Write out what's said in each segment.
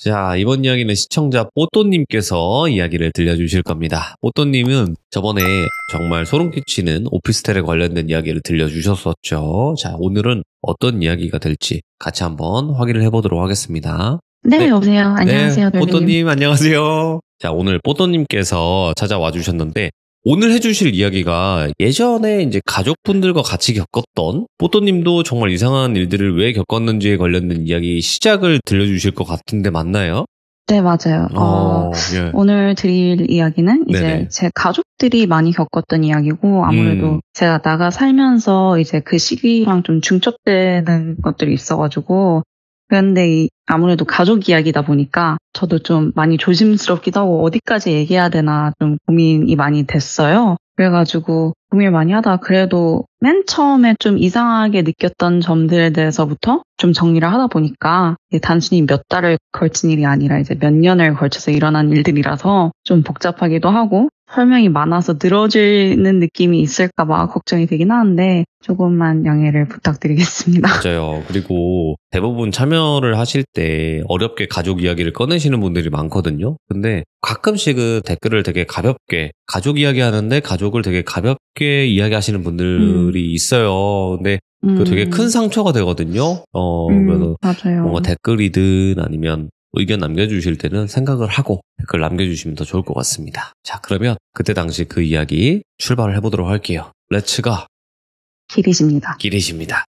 자, 이번 이야기는 시청자 뽀또님께서 이야기를 들려주실 겁니다. 뽀또님은 저번에 정말 소름 끼치는 오피스텔에 관련된 이야기를 들려주셨었죠. 자, 오늘은 어떤 이야기가 될지 같이 한번 확인을 해보도록 하겠습니다. 네, 여보세요. 안녕하세요, 네, 뽀또님 안녕하세요. 자, 오늘 뽀또님께서 찾아와 주셨는데 오늘 해주실 이야기가 예전에 이제 가족분들과 같이 겪었던 뽀또님도 정말 이상한 일들을 왜 겪었는지에 관련된 이야기 시작을 들려주실 것 같은데 맞나요? 네, 맞아요. 예. 오늘 드릴 이야기는 이제 네네. 제 가족들이 많이 겪었던 이야기고 아무래도 제가 나가 살면서 이제 그 시기랑 좀 중첩되는 것들이 있어가지고 그런데 아무래도 가족 이야기다 보니까 저도 좀 많이 조심스럽기도 하고 어디까지 얘기해야 되나 좀 고민이 많이 됐어요. 그래가지고 고민을 많이 하다가 그래도 맨 처음에 좀 이상하게 느꼈던 점들에 대해서부터 좀 정리를 하다 보니까 이게 단순히 몇 달을 걸친 일이 아니라 이제 몇 년을 걸쳐서 일어난 일들이라서 좀 복잡하기도 하고 설명이 많아서 늘어지는 느낌이 있을까봐 걱정이 되긴 하는데 조금만 양해를 부탁드리겠습니다. 맞아요. 그리고 대부분 참여를 하실 때 어렵게 가족 이야기를 꺼내시는 분들이 많거든요. 근데 가끔씩은 댓글을 되게 가볍게 가족 이야기 하는데 가족을 되게 가볍게 이야기하시는 분들이 있어요. 근데 그 되게 큰 상처가 되거든요. 그래서 맞아요. 뭔가 댓글이든 아니면 의견 남겨주실 때는 생각을 하고 댓글 남겨주시면 더 좋을 것 같습니다. 자, 그러면 그때 당시 그 이야기 출발을 해보도록 할게요. 렛츠가 길이십니다. 길이십니다.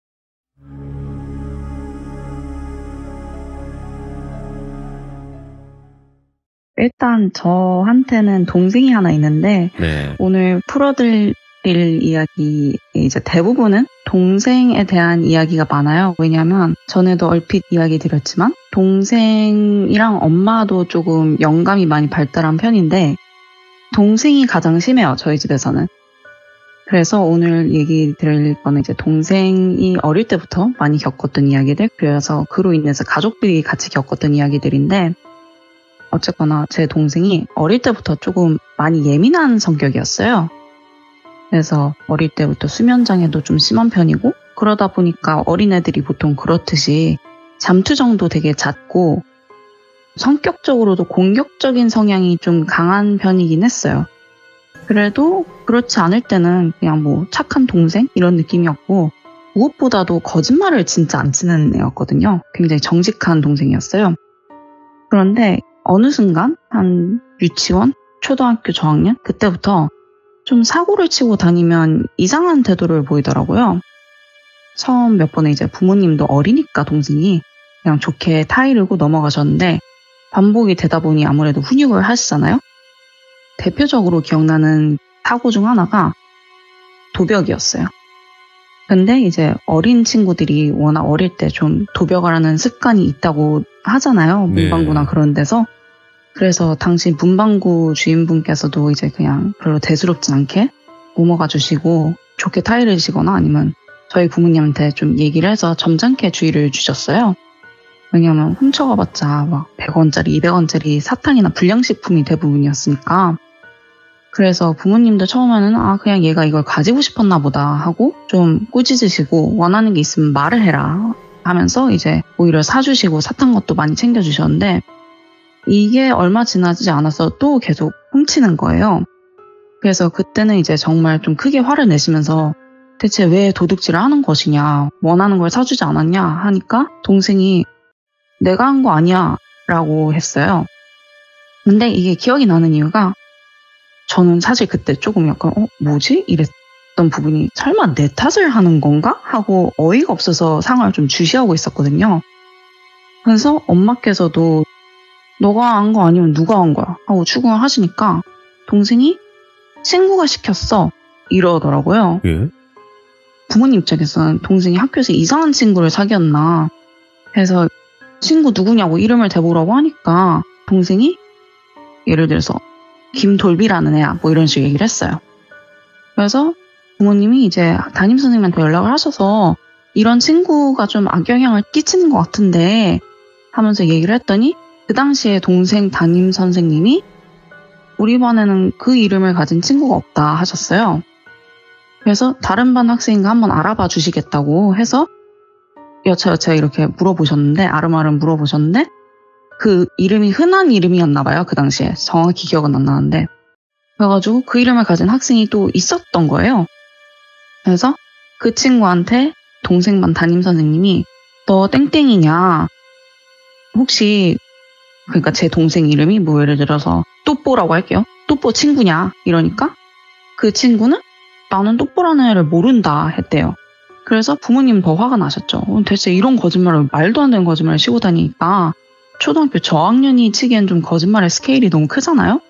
일단 저한테는 동생이 하나 있는데 네. 오늘 풀어드릴 이야기 이제 대부분은 동생에 대한 이야기가 많아요. 왜냐하면 전에도 얼핏 이야기 드렸지만 동생이랑 엄마도 조금 영감이 많이 발달한 편인데 동생이 가장 심해요. 저희 집에서는. 그래서 오늘 얘기 드릴 거는 이제 동생이 어릴 때부터 많이 겪었던 이야기들, 그래서 그로 인해서 가족들이 같이 겪었던 이야기들인데 어쨌거나 제 동생이 어릴 때부터 조금 많이 예민한 성격이었어요. 그래서 어릴 때부터 수면장애도 좀 심한 편이고 그러다 보니까 어린애들이 보통 그렇듯이 잠투정도 되게 잦고 성격적으로도 공격적인 성향이 좀 강한 편이긴 했어요. 그래도 그렇지 않을 때는 그냥 뭐 착한 동생 이런 느낌이었고 무엇보다도 거짓말을 진짜 안 치는 애였거든요. 굉장히 정직한 동생이었어요. 그런데 어느 순간 한 유치원, 초등학교 저학년 그때부터 좀 사고를 치고 다니면 이상한 태도를 보이더라고요. 처음 몇 번에 이제 부모님도 어리니까 동생이 그냥 좋게 타이르고 넘어가셨는데 반복이 되다 보니 아무래도 훈육을 하시잖아요. 대표적으로 기억나는 사고 중 하나가 도벽이었어요. 근데 이제 어린 친구들이 워낙 어릴 때 좀 도벽을 하는 습관이 있다고 하잖아요. 문방구나 네. 그런 데서. 그래서 당시 문방구 주인분께서도 이제 그냥 별로 대수롭지 않게 넘어가 주시고 좋게 타이르시거나 아니면 저희 부모님한테 좀 얘기를 해서 점잖게 주의를 주셨어요. 왜냐면 훔쳐가봤자 막 100원짜리, 200원짜리 사탕이나 불량식품이 대부분이었으니까. 그래서 부모님도 처음에는 그냥 얘가 이걸 가지고 싶었나 보다 하고 좀 꾸짖으시고 원하는 게 있으면 말을 해라 하면서 이제 오히려 사주시고 사탕 것도 많이 챙겨주셨는데 이게 얼마 지나지 않아서 또 계속 훔치는 거예요. 그래서 그때는 이제 정말 좀 크게 화를 내시면서 대체 왜 도둑질을 하는 것이냐, 원하는 걸 사주지 않았냐 하니까 동생이 내가 한 거 아니야 라고 했어요. 근데 이게 기억이 나는 이유가 저는 사실 그때 조금 약간 뭐지? 이랬던 부분이 설마 내 탓을 하는 건가? 하고 어이가 없어서 상황을 좀 주시하고 있었거든요. 그래서 엄마께서도 너가 한 거 아니면 누가 한 거야? 하고 추궁을 하시니까 동생이 친구가 시켰어 이러더라고요. 예? 부모님 입장에서는 동생이 학교에서 이상한 친구를 사귀었나 해서 친구 누구냐고 이름을 대보라고 하니까 동생이 예를 들어서 김돌비라는 애야 뭐 이런 식으로 얘기를 했어요. 그래서 부모님이 이제 담임선생님한테 연락을 하셔서 이런 친구가 좀 악영향을 끼치는 것 같은데 하면서 얘기를 했더니 그 당시에 동생 담임선생님이 우리 반에는 그 이름을 가진 친구가 없다 하셨어요. 그래서 다른 반 학생인가 한번 알아봐 주시겠다고 해서 여차여차 이렇게 물어보셨는데 아름아름 물어보셨는데 그 이름이 흔한 이름이었나 봐요. 그 당시에. 정확히 기억은 안 나는데. 그래가지고 그 이름을 가진 학생이 또 있었던 거예요. 그래서 그 친구한테 동생반 담임선생님이 너 땡땡이냐? 혹시 그러니까 제 동생 이름이 뭐 예를 들어서 또뽀라고 할게요. 또뽀 친구냐? 이러니까 그 친구는 나는 또뽀라는 애를 모른다 했대요. 그래서 부모님 더 화가 나셨죠. 대체 이런 거짓말을 말도 안 되는 거짓말을 치고 다니니까 초등학교 저학년이 치기엔 좀 거짓말의 스케일이 너무 크잖아요.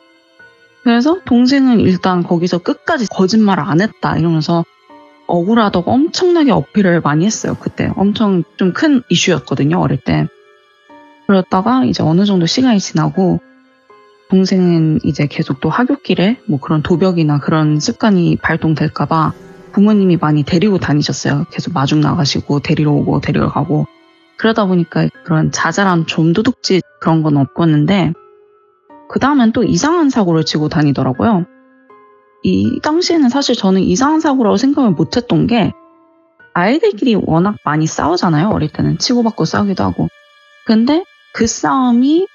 그래서 동생은 일단 거기서 끝까지 거짓말을 안 했다 이러면서 억울하다고 엄청나게 어필을 많이 했어요. 그때 엄청 좀 큰 이슈였거든요. 어릴 때. 그러다가 이제 어느 정도 시간이 지나고 동생은 이제 계속 또 하굣길에 뭐 그런 도벽이나 그런 습관이 발동될까봐 부모님이 많이 데리고 다니셨어요. 계속 마중 나가시고 데리러 오고 데리러 가고. 그러다 보니까 그런 자잘한 좀도둑짓 그런 건 없었는데 그 다음엔 또 이상한 사고를 치고 다니더라고요. 이 당시에는 사실 저는 이상한 사고라고 생각을 못했던 게 아이들끼리 워낙 많이 싸우잖아요. 어릴 때는 치고받고 싸우기도 하고. 근데 그 싸움이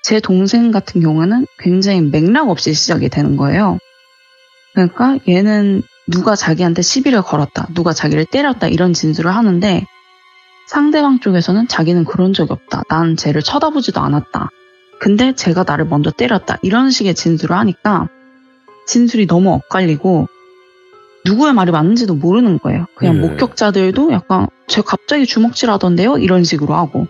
제 동생 같은 경우는 굉장히 맥락 없이 시작이 되는 거예요. 그러니까 얘는 누가 자기한테 시비를 걸었다, 누가 자기를 때렸다 이런 진술을 하는데 상대방 쪽에서는 자기는 그런 적이 없다. 난 쟤를 쳐다보지도 않았다. 근데 쟤가 나를 먼저 때렸다. 이런 식의 진술을 하니까 진술이 너무 엇갈리고 누구의 말이 맞는지도 모르는 거예요. 그냥 목격자들도 약간 쟤 갑자기 주먹질하던데요? 이런 식으로 하고.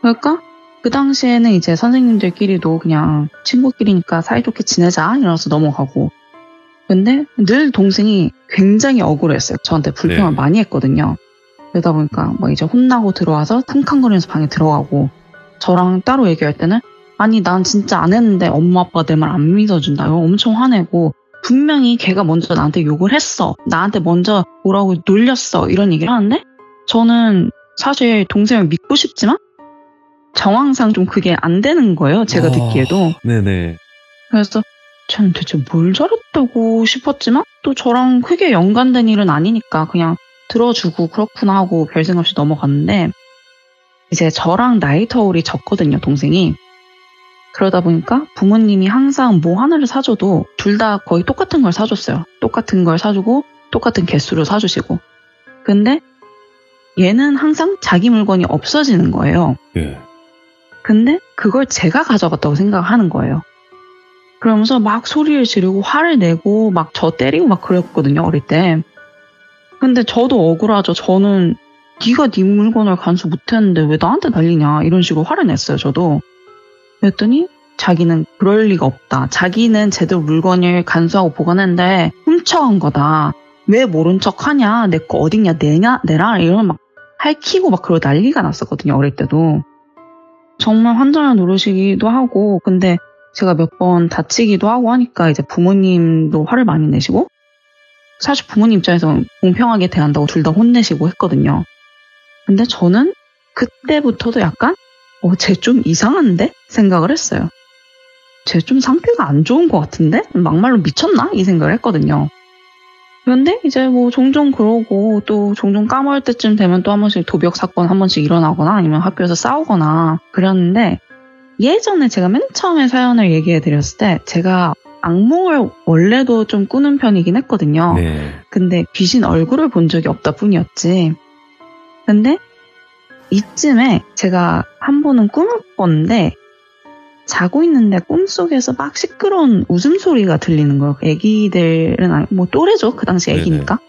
그러니까 그 당시에는 이제 선생님들끼리도 그냥 친구끼리니까 사이좋게 지내자 이러면서 넘어가고. 근데 늘 동생이 굉장히 억울했어요. 저한테 불평을 많이 했거든요. 그러다 보니까 뭐 이제 혼나고 들어와서 쿵쾅거리면서 방에 들어가고 저랑 따로 얘기할 때는 아니 난 진짜 안 했는데 엄마 아빠가 내 말 안 믿어준다. 엄청 화내고 분명히 걔가 먼저 나한테 욕을 했어. 나한테 먼저 뭐라고 놀렸어. 이런 얘기를 하는데 저는 사실 동생을 믿고 싶지만 정황상 좀 그게 안 되는 거예요. 제가 듣기에도. 네네. 그래서 전 대체 뭘 잘했다고 싶었지만 또 저랑 크게 연관된 일은 아니니까 그냥 들어주고 그렇구나 하고 별 생각 없이 넘어갔는데 이제 저랑 나이 터울이 적거든요. 동생이. 그러다 보니까 부모님이 항상 뭐 하나를 사줘도 둘 다 거의 똑같은 걸 사줬어요. 똑같은 걸 사주고 똑같은 개수를 사주시고. 근데 얘는 항상 자기 물건이 없어지는 거예요. 예. 근데 그걸 제가 가져갔다고 생각하는 거예요. 그러면서 막 소리를 지르고 화를 내고 막 저 때리고 막 그랬거든요. 어릴 때. 근데 저도 억울하죠. 저는 네가 네 물건을 간수 못했는데 왜 나한테 난리냐 이런 식으로 화를 냈어요. 저도. 그랬더니 자기는 그럴 리가 없다. 자기는 제대로 물건을 간수하고 보관했는데 훔쳐간 거다. 왜 모른 척하냐. 내 거 어딨냐 내라 이러면 막 할퀴고 막 그러고 난리가 났었거든요. 어릴 때도. 정말 환장을 노르시기도 하고 근데 제가 몇 번 다치기도 하고 하니까 이제 부모님도 화를 많이 내시고 사실 부모님 입장에서 공평하게 대한다고 둘 다 혼내시고 했거든요. 근데 저는 그때부터도 약간 쟤 좀 이상한데? 생각을 했어요. 쟤 좀 상태가 안 좋은 것 같은데? 막말로 미쳤나? 이 생각을 했거든요. 그런데 이제 뭐 종종 그러고 또 종종 까먹을 때쯤 되면 또 한 번씩 도벽 사건 한 번씩 일어나거나 아니면 학교에서 싸우거나 그랬는데 예전에 제가 맨 처음에 사연을 얘기해 드렸을 때 제가 악몽을 원래도 좀 꾸는 편이긴 했거든요. 네. 근데 귀신 얼굴을 본 적이 없다 뿐이었지. 근데 이쯤에 제가 한 번은 꿈을 꿨는데 자고 있는데 꿈속에서 막 시끄러운 웃음소리가 들리는 거예요. 애기들은 뭐 또래죠. 그 당시 애기니까.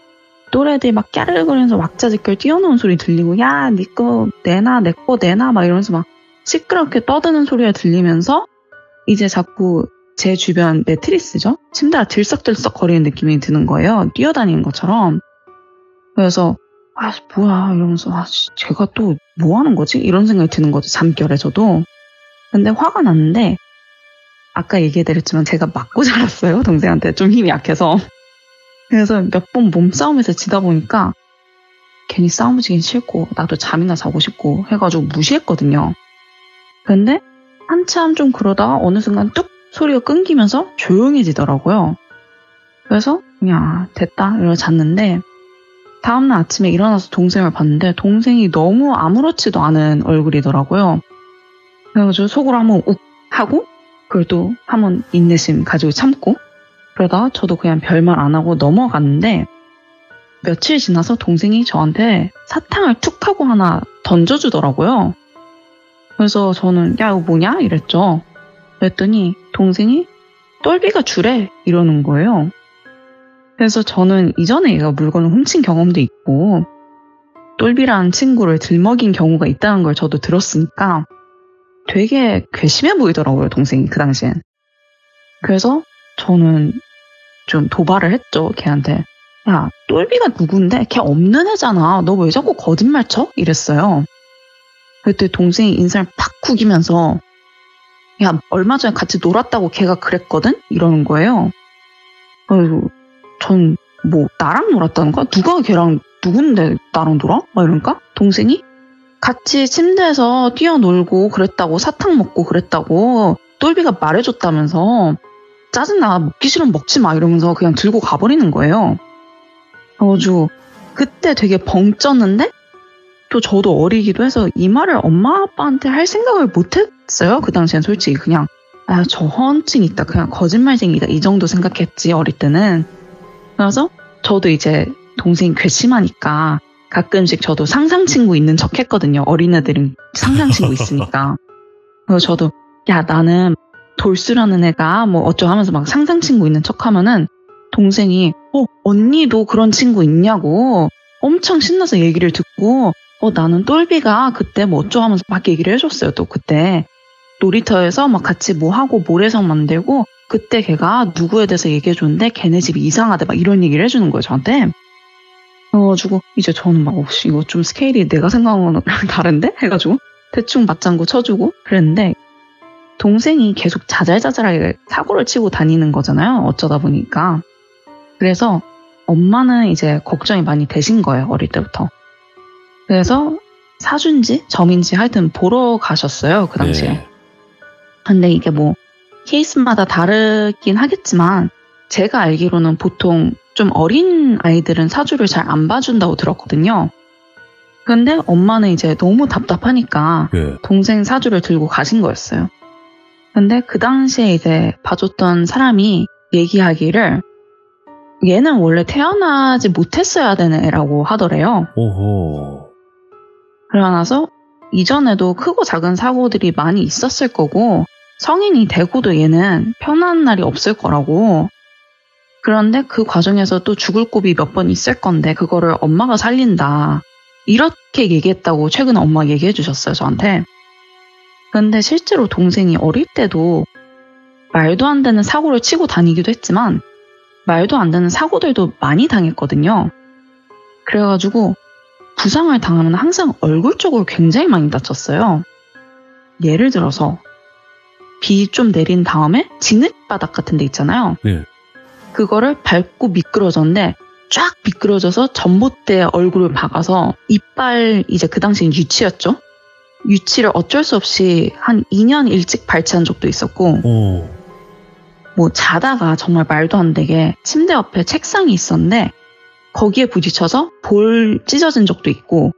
또래들 막 깨르르거리면서 왁자지껄 뛰어노는 소리 들리고 야, 네 거 내놔, 내 거 내놔 막 이러면서 막 시끄럽게 떠드는 소리가 들리면서 이제 자꾸 제 주변 매트리스죠. 침대가 들썩들썩 거리는 느낌이 드는 거예요. 뛰어다니는 것처럼. 그래서 뭐야 이러면서 제가 또 뭐 하는 거지? 이런 생각이 드는 거죠. 잠결에 저도. 근데 화가 났는데 아까 얘기해드렸지만 제가 맞고 자랐어요. 동생한테 좀 힘이 약해서. 그래서 몇 번 몸싸움에서 지다 보니까 괜히 싸움 지긴 싫고 나도 잠이나 자고 싶고 해가지고 무시했거든요. 근데 한참 좀 그러다가 어느 순간 뚝 소리가 끊기면서 조용해지더라고요. 그래서 그냥 됐다 이러고 잤는데 다음날 아침에 일어나서 동생을 봤는데 동생이 너무 아무렇지도 않은 얼굴이더라고요. 그래가지고 속으로 한번 욱 하고 그걸 또 한번 인내심 가지고 참고 그러다가 저도 그냥 별말 안 하고 넘어갔는데 며칠 지나서 동생이 저한테 사탕을 툭 하고 하나 던져주더라고요. 그래서 저는 야 이거 뭐냐 이랬죠. 그랬더니 동생이 똘비가 주래 이러는 거예요. 그래서 저는 이전에 얘가 물건을 훔친 경험도 있고 똘비라는 친구를 들먹인 경우가 있다는 걸 저도 들었으니까 되게 괘씸해 보이더라고요, 동생이 그 당시엔. 그래서 저는 좀 도발을 했죠, 걔한테. 야, 똘비가 누군데? 걔 없는 애잖아. 너 왜 자꾸 거짓말 쳐? 이랬어요. 그때 동생이 인상을 팍 구기면서 야, 얼마 전에 같이 놀았다고 걔가 그랬거든? 이러는 거예요. 그래서 전 뭐 나랑 놀았다는 거야? 누가 걔랑 누군데 나랑 놀아? 막 이러니까 동생이 같이 침대에서 뛰어놀고 그랬다고 사탕 먹고 그랬다고 똘비가 말해줬다면서 짜증나 먹기 싫으면 먹지 마 이러면서 그냥 들고 가버리는 거예요. 그래가지고 그때 되게 벙쪘는데 또 저도 어리기도 해서 이 말을 엄마 아빠한테 할 생각을 못했어요. 그 당시엔 솔직히 그냥 아, 저 허언증 있다 그냥 거짓말쟁이다 이 정도 생각했지 어릴 때는. 그래서 저도 이제 동생이 괘씸하니까 가끔씩 저도 상상친구 있는 척 했거든요. 어린애들은 상상친구 있으니까. 그래서 저도 야 나는 돌수라는 애가 뭐 어쩌고 하면서 막 상상친구 있는 척 하면은 동생이 언니도 그런 친구 있냐고 엄청 신나서 얘기를 듣고 나는 똘비가 그때 뭐 어쩌고 하면서 막 얘기를 해줬어요. 또 그때 놀이터에서 막 같이 뭐 하고 모래성 만들고 그때 걔가 누구에 대해서 얘기해줬는데 걔네 집이 이상하대 막 이런 얘기를 해주는 거예요. 저한테. 그래가지고 이제 저는 막 혹시 이거 좀 스케일이 내가 생각한 거랑 다른데? 해가지고 대충 맞장구 쳐주고 그랬는데 동생이 계속 자잘자잘하게 사고를 치고 다니는 거잖아요. 어쩌다 보니까. 그래서 엄마는 이제 걱정이 많이 되신 거예요. 어릴 때부터. 그래서 사준지 점인지 하여튼 보러 가셨어요. 그 당시에. 네. 근데 이게 뭐 케이스마다 다르긴 하겠지만 제가 알기로는 보통 좀 어린 아이들은 사주를 잘 안 봐준다고 들었거든요. 근데 엄마는 이제 너무 답답하니까 네. 동생 사주를 들고 가신 거였어요. 근데 그 당시에 이제 봐줬던 사람이 얘기하기를 얘는 원래 태어나지 못했어야 되는 애라고 하더래요. 오호. 그러나서 이전에도 크고 작은 사고들이 많이 있었을 거고 성인이 되고도 얘는 편한 날이 없을 거라고. 그런데 그 과정에서 또 죽을 곱이 몇 번 있을 건데 그거를 엄마가 살린다. 이렇게 얘기했다고 최근에 엄마가 얘기해 주셨어요, 저한테. 근데 실제로 동생이 어릴 때도 말도 안 되는 사고를 치고 다니기도 했지만 말도 안 되는 사고들도 많이 당했거든요. 그래가지고 부상을 당하면 항상 얼굴 쪽으로 굉장히 많이 다쳤어요. 예를 들어서 비 좀 내린 다음에 진흙바닥 같은 데 있잖아요. 네. 그거를 밟고 미끄러졌는데 쫙 미끄러져서 전봇대에 얼굴을 박아서 이빨 이제 그 당시엔 유치였죠. 유치를 어쩔 수 없이 한 2년 일찍 발치한 적도 있었고 오. 뭐 자다가 정말 말도 안 되게 침대 옆에 책상이 있었는데 거기에 부딪혀서 볼 찢어진 적도 있고.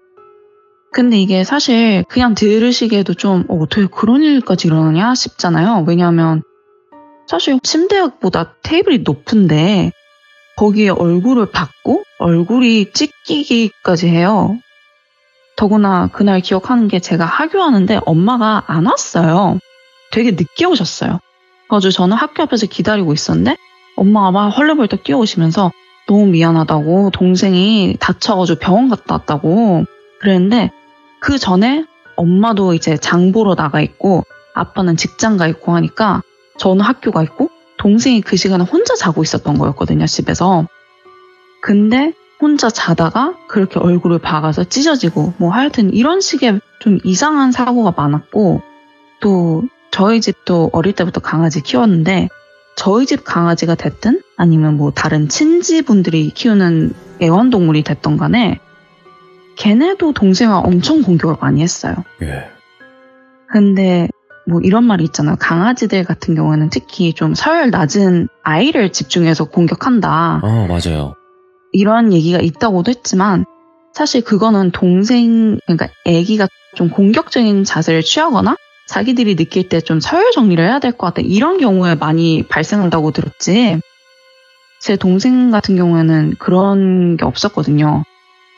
근데 이게 사실 그냥 들으시기에도 좀 어떻게 그런 일까지 일어나냐 싶잖아요. 왜냐하면 사실 침대보다 테이블이 높은데 거기에 얼굴을 박고 얼굴이 찢기기까지 해요. 더구나 그날 기억하는 게 제가 하교하는데 엄마가 안 왔어요. 되게 늦게 오셨어요. 그래서 저는 학교 앞에서 기다리고 있었는데 엄마가 막 헐레벌떡 뛰어오시면서 너무 미안하다고 동생이 다쳐가지고 병원 갔다 왔다고 그랬는데 그 전에 엄마도 이제 장 보러 나가 있고 아빠는 직장 가 있고 하니까 저는 학교 가 있고 동생이 그 시간에 혼자 자고 있었던 거였거든요, 집에서. 근데 혼자 자다가 그렇게 얼굴을 박아서 찢어지고 뭐 하여튼 이런 식의 좀 이상한 사고가 많았고 또 저희 집도 어릴 때부터 강아지 키웠는데 저희 집 강아지가 됐든 아니면 뭐 다른 친지분들이 키우는 애완동물이 됐던 간에 걔네도 동생을 엄청 공격을 많이 했어요. 예. 근데 뭐 이런 말이 있잖아요. 강아지들 같은 경우에는 특히 좀 서열 낮은 아이를 집중해서 공격한다. 맞아요. 이런 얘기가 있다고도 했지만 사실 그거는 동생, 그러니까 애기가 좀 공격적인 자세를 취하거나 자기들이 느낄 때 좀 서열 정리를 해야 될 것 같다. 이런 경우에 많이 발생한다고 들었지. 제 동생 같은 경우에는 그런 게 없었거든요.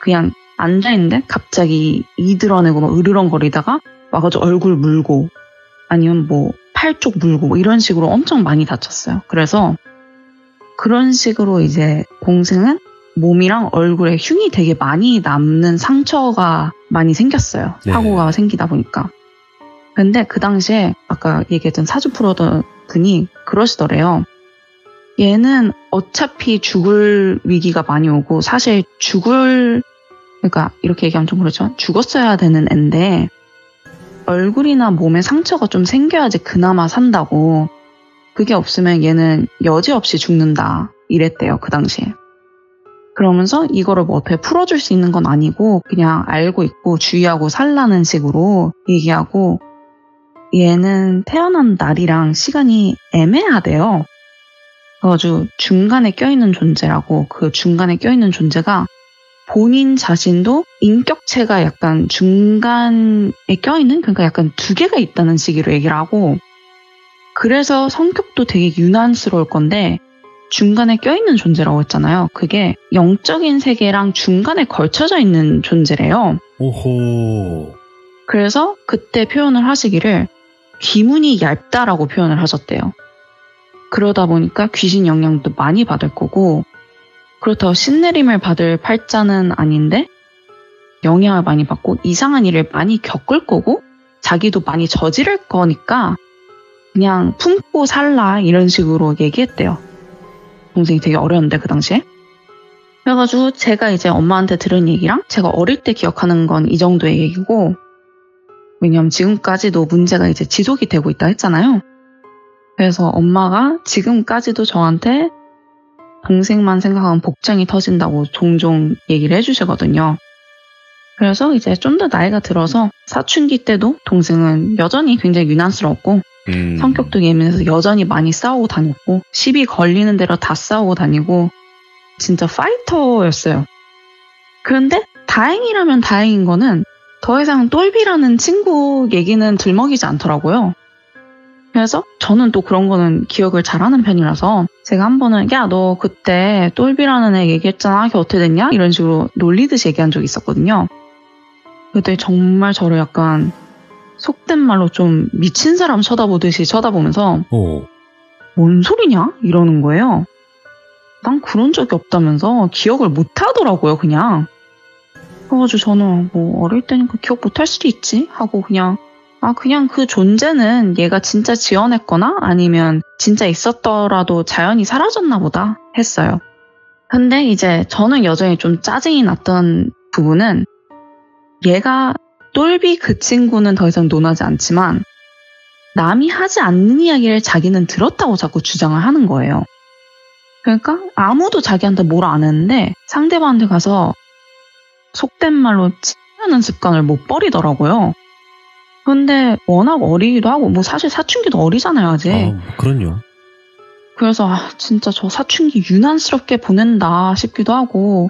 그냥 앉아있는데 갑자기 이 드러내고 막 으르렁거리다가 와가지고 얼굴 물고 아니면 뭐 팔 쪽 물고 뭐 이런 식으로 엄청 많이 다쳤어요. 그래서 그런 식으로 이제 동생은 몸이랑 얼굴에 흉이 되게 많이 남는 상처가 많이 생겼어요. 네. 사고가 생기다 보니까. 근데 그 당시에 아까 얘기했던 사주 풀어던 분이 그러시더래요. 얘는 어차피 죽을 위기가 많이 오고 사실 그러니까 이렇게 얘기하면 좀 그렇죠. 죽었어야 되는 앤데 얼굴이나 몸에 상처가 좀 생겨야지 그나마 산다고. 그게 없으면 얘는 여지없이 죽는다. 이랬대요. 그 당시에. 그러면서 이거를 뭐 어떻게 풀어줄 수 있는 건 아니고 그냥 알고 있고 주의하고 살라는 식으로 얘기하고 얘는 태어난 날이랑 시간이 애매하대요. 그래가지고 중간에 껴있는 존재라고 그 중간에 껴있는 존재가 본인 자신도 인격체가 약간 중간에 껴있는 그러니까 약간 두 개가 있다는 식으로 얘기를 하고 그래서 성격도 되게 유난스러울 건데 중간에 껴있는 존재라고 했잖아요. 그게 영적인 세계랑 중간에 걸쳐져 있는 존재래요. 오호. 그래서 그때 표현을 하시기를 귀문이 얇다라고 표현을 하셨대요. 그러다 보니까 귀신 영향도 많이 받을 거고 그렇다고 신내림을 받을 팔자는 아닌데 영향을 많이 받고 이상한 일을 많이 겪을 거고 자기도 많이 저지를 거니까 그냥 품고 살라 이런 식으로 얘기했대요. 동생이 되게 어려웠는데 그 당시에. 그래가지고 제가 이제 엄마한테 들은 얘기랑 제가 어릴 때 기억하는 건 이 정도의 얘기고 왜냐면 지금까지도 문제가 이제 지속이 되고 있다 했잖아요. 그래서 엄마가 지금까지도 저한테 동생만 생각하면 복장이 터진다고 종종 얘기를 해주시거든요. 그래서 이제 좀 더 나이가 들어서 사춘기 때도 동생은 여전히 굉장히 유난스러웠고 성격도 예민해서 여전히 많이 싸우고 다녔고 시비 걸리는 대로 다 싸우고 다니고 진짜 파이터였어요. 그런데 다행이라면 다행인 거는 더 이상 똘비라는 친구 얘기는 들먹이지 않더라고요. 그래서 저는 또 그런 거는 기억을 잘하는 편이라서 제가 한 번은 야 너 그때 똘비라는 애 얘기했잖아. 걔 어떻게 됐냐? 이런 식으로 놀리듯이 얘기한 적이 있었거든요. 그때 정말 저를 약간 속된 말로 좀 미친 사람 쳐다보듯이 쳐다보면서 뭔 소리냐? 이러는 거예요. 난 그런 적이 없다면서 기억을 못 하더라고요, 그냥. 그래가지고 저는 뭐 어릴 때니까 기억 못 할 수도 있지 하고 그냥 그 존재는 얘가 진짜 지어냈거나 아니면 진짜 있었더라도 자연히 사라졌나 보다 했어요. 근데 이제 저는 여전히 좀 짜증이 났던 부분은 얘가 똘비 그 친구는 더 이상 논하지 않지만 남이 하지 않는 이야기를 자기는 들었다고 자꾸 주장을 하는 거예요. 그러니까 아무도 자기한테 뭐라 안 했는데 상대방한테 가서 속된 말로 치려는 습관을 못 버리더라고요. 근데 워낙 어리기도 하고 뭐 사실 사춘기도 어리잖아요 아직. 그럼요. 그래서 진짜 저 사춘기 유난스럽게 보낸다 싶기도 하고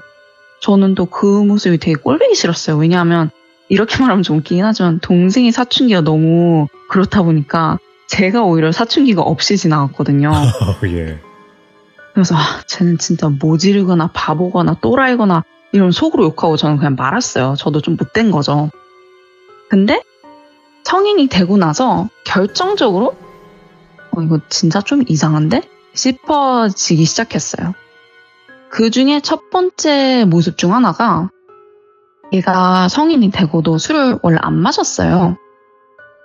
저는 또 그 모습이 되게 꼴보기 싫었어요. 왜냐하면 이렇게 말하면 좀 웃기긴 하지만 동생이 사춘기가 너무 그렇다 보니까 제가 오히려 사춘기가 없이 지나갔거든요. 예. 그래서 쟤는 진짜 모지르거나 바보거나 또라이거나 이런 속으로 욕하고 저는 그냥 말았어요. 저도 좀 못된 거죠. 근데 성인이 되고 나서 결정적으로 이거 진짜 좀 이상한데? 싶어지기 시작했어요. 그 중에 첫 번째 모습 중 하나가 얘가 성인이 되고도 술을 원래 안 마셨어요.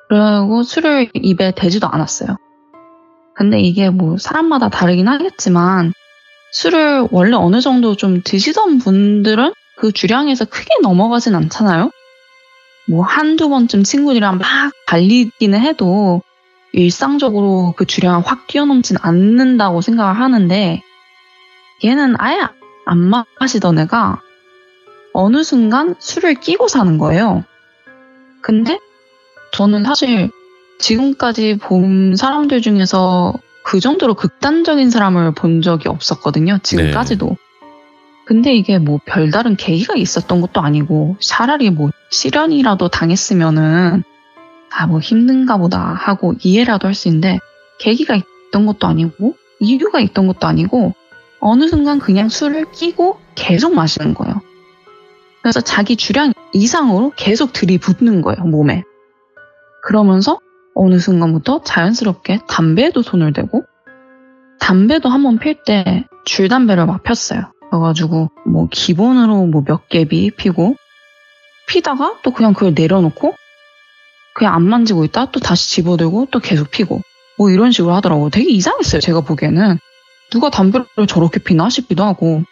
그리고 술을 입에 대지도 않았어요. 근데 이게 뭐 사람마다 다르긴 하겠지만 술을 원래 어느 정도 좀 드시던 분들은 그 주량에서 크게 넘어가진 않잖아요. 뭐 한두 번쯤 친구들이랑 막 달리기는 해도 일상적으로 그 주량을 확 뛰어넘진 않는다고 생각을 하는데 얘는 아예 안 마시던 애가 어느 순간 술을 끼고 사는 거예요. 근데 저는 사실 지금까지 본 사람들 중에서 그 정도로 극단적인 사람을 본 적이 없었거든요. 지금까지도. 네. 근데 이게 뭐 별다른 계기가 있었던 것도 아니고 차라리 뭐 실연이라도 당했으면은 뭐 힘든가 보다 하고 이해라도 할 수 있는데 계기가 있던 것도 아니고 이유가 있던 것도 아니고 어느 순간 그냥 술을 끼고 계속 마시는 거예요. 그래서 자기 주량 이상으로 계속 들이붓는 거예요, 몸에. 그러면서 어느 순간부터 자연스럽게 담배에도 손을 대고 담배도 한번 필 때 줄담배를 막 폈어요. 그래가지고 뭐 기본으로 뭐 몇 개비 피고 피다가 또 그냥 그걸 내려놓고 그냥 안 만지고 있다 또 다시 집어들고 또 계속 피고 뭐 이런 식으로 하더라고요. 되게 이상했어요. 제가 보기에는. 누가 담배를 저렇게 피나 싶기도 하고.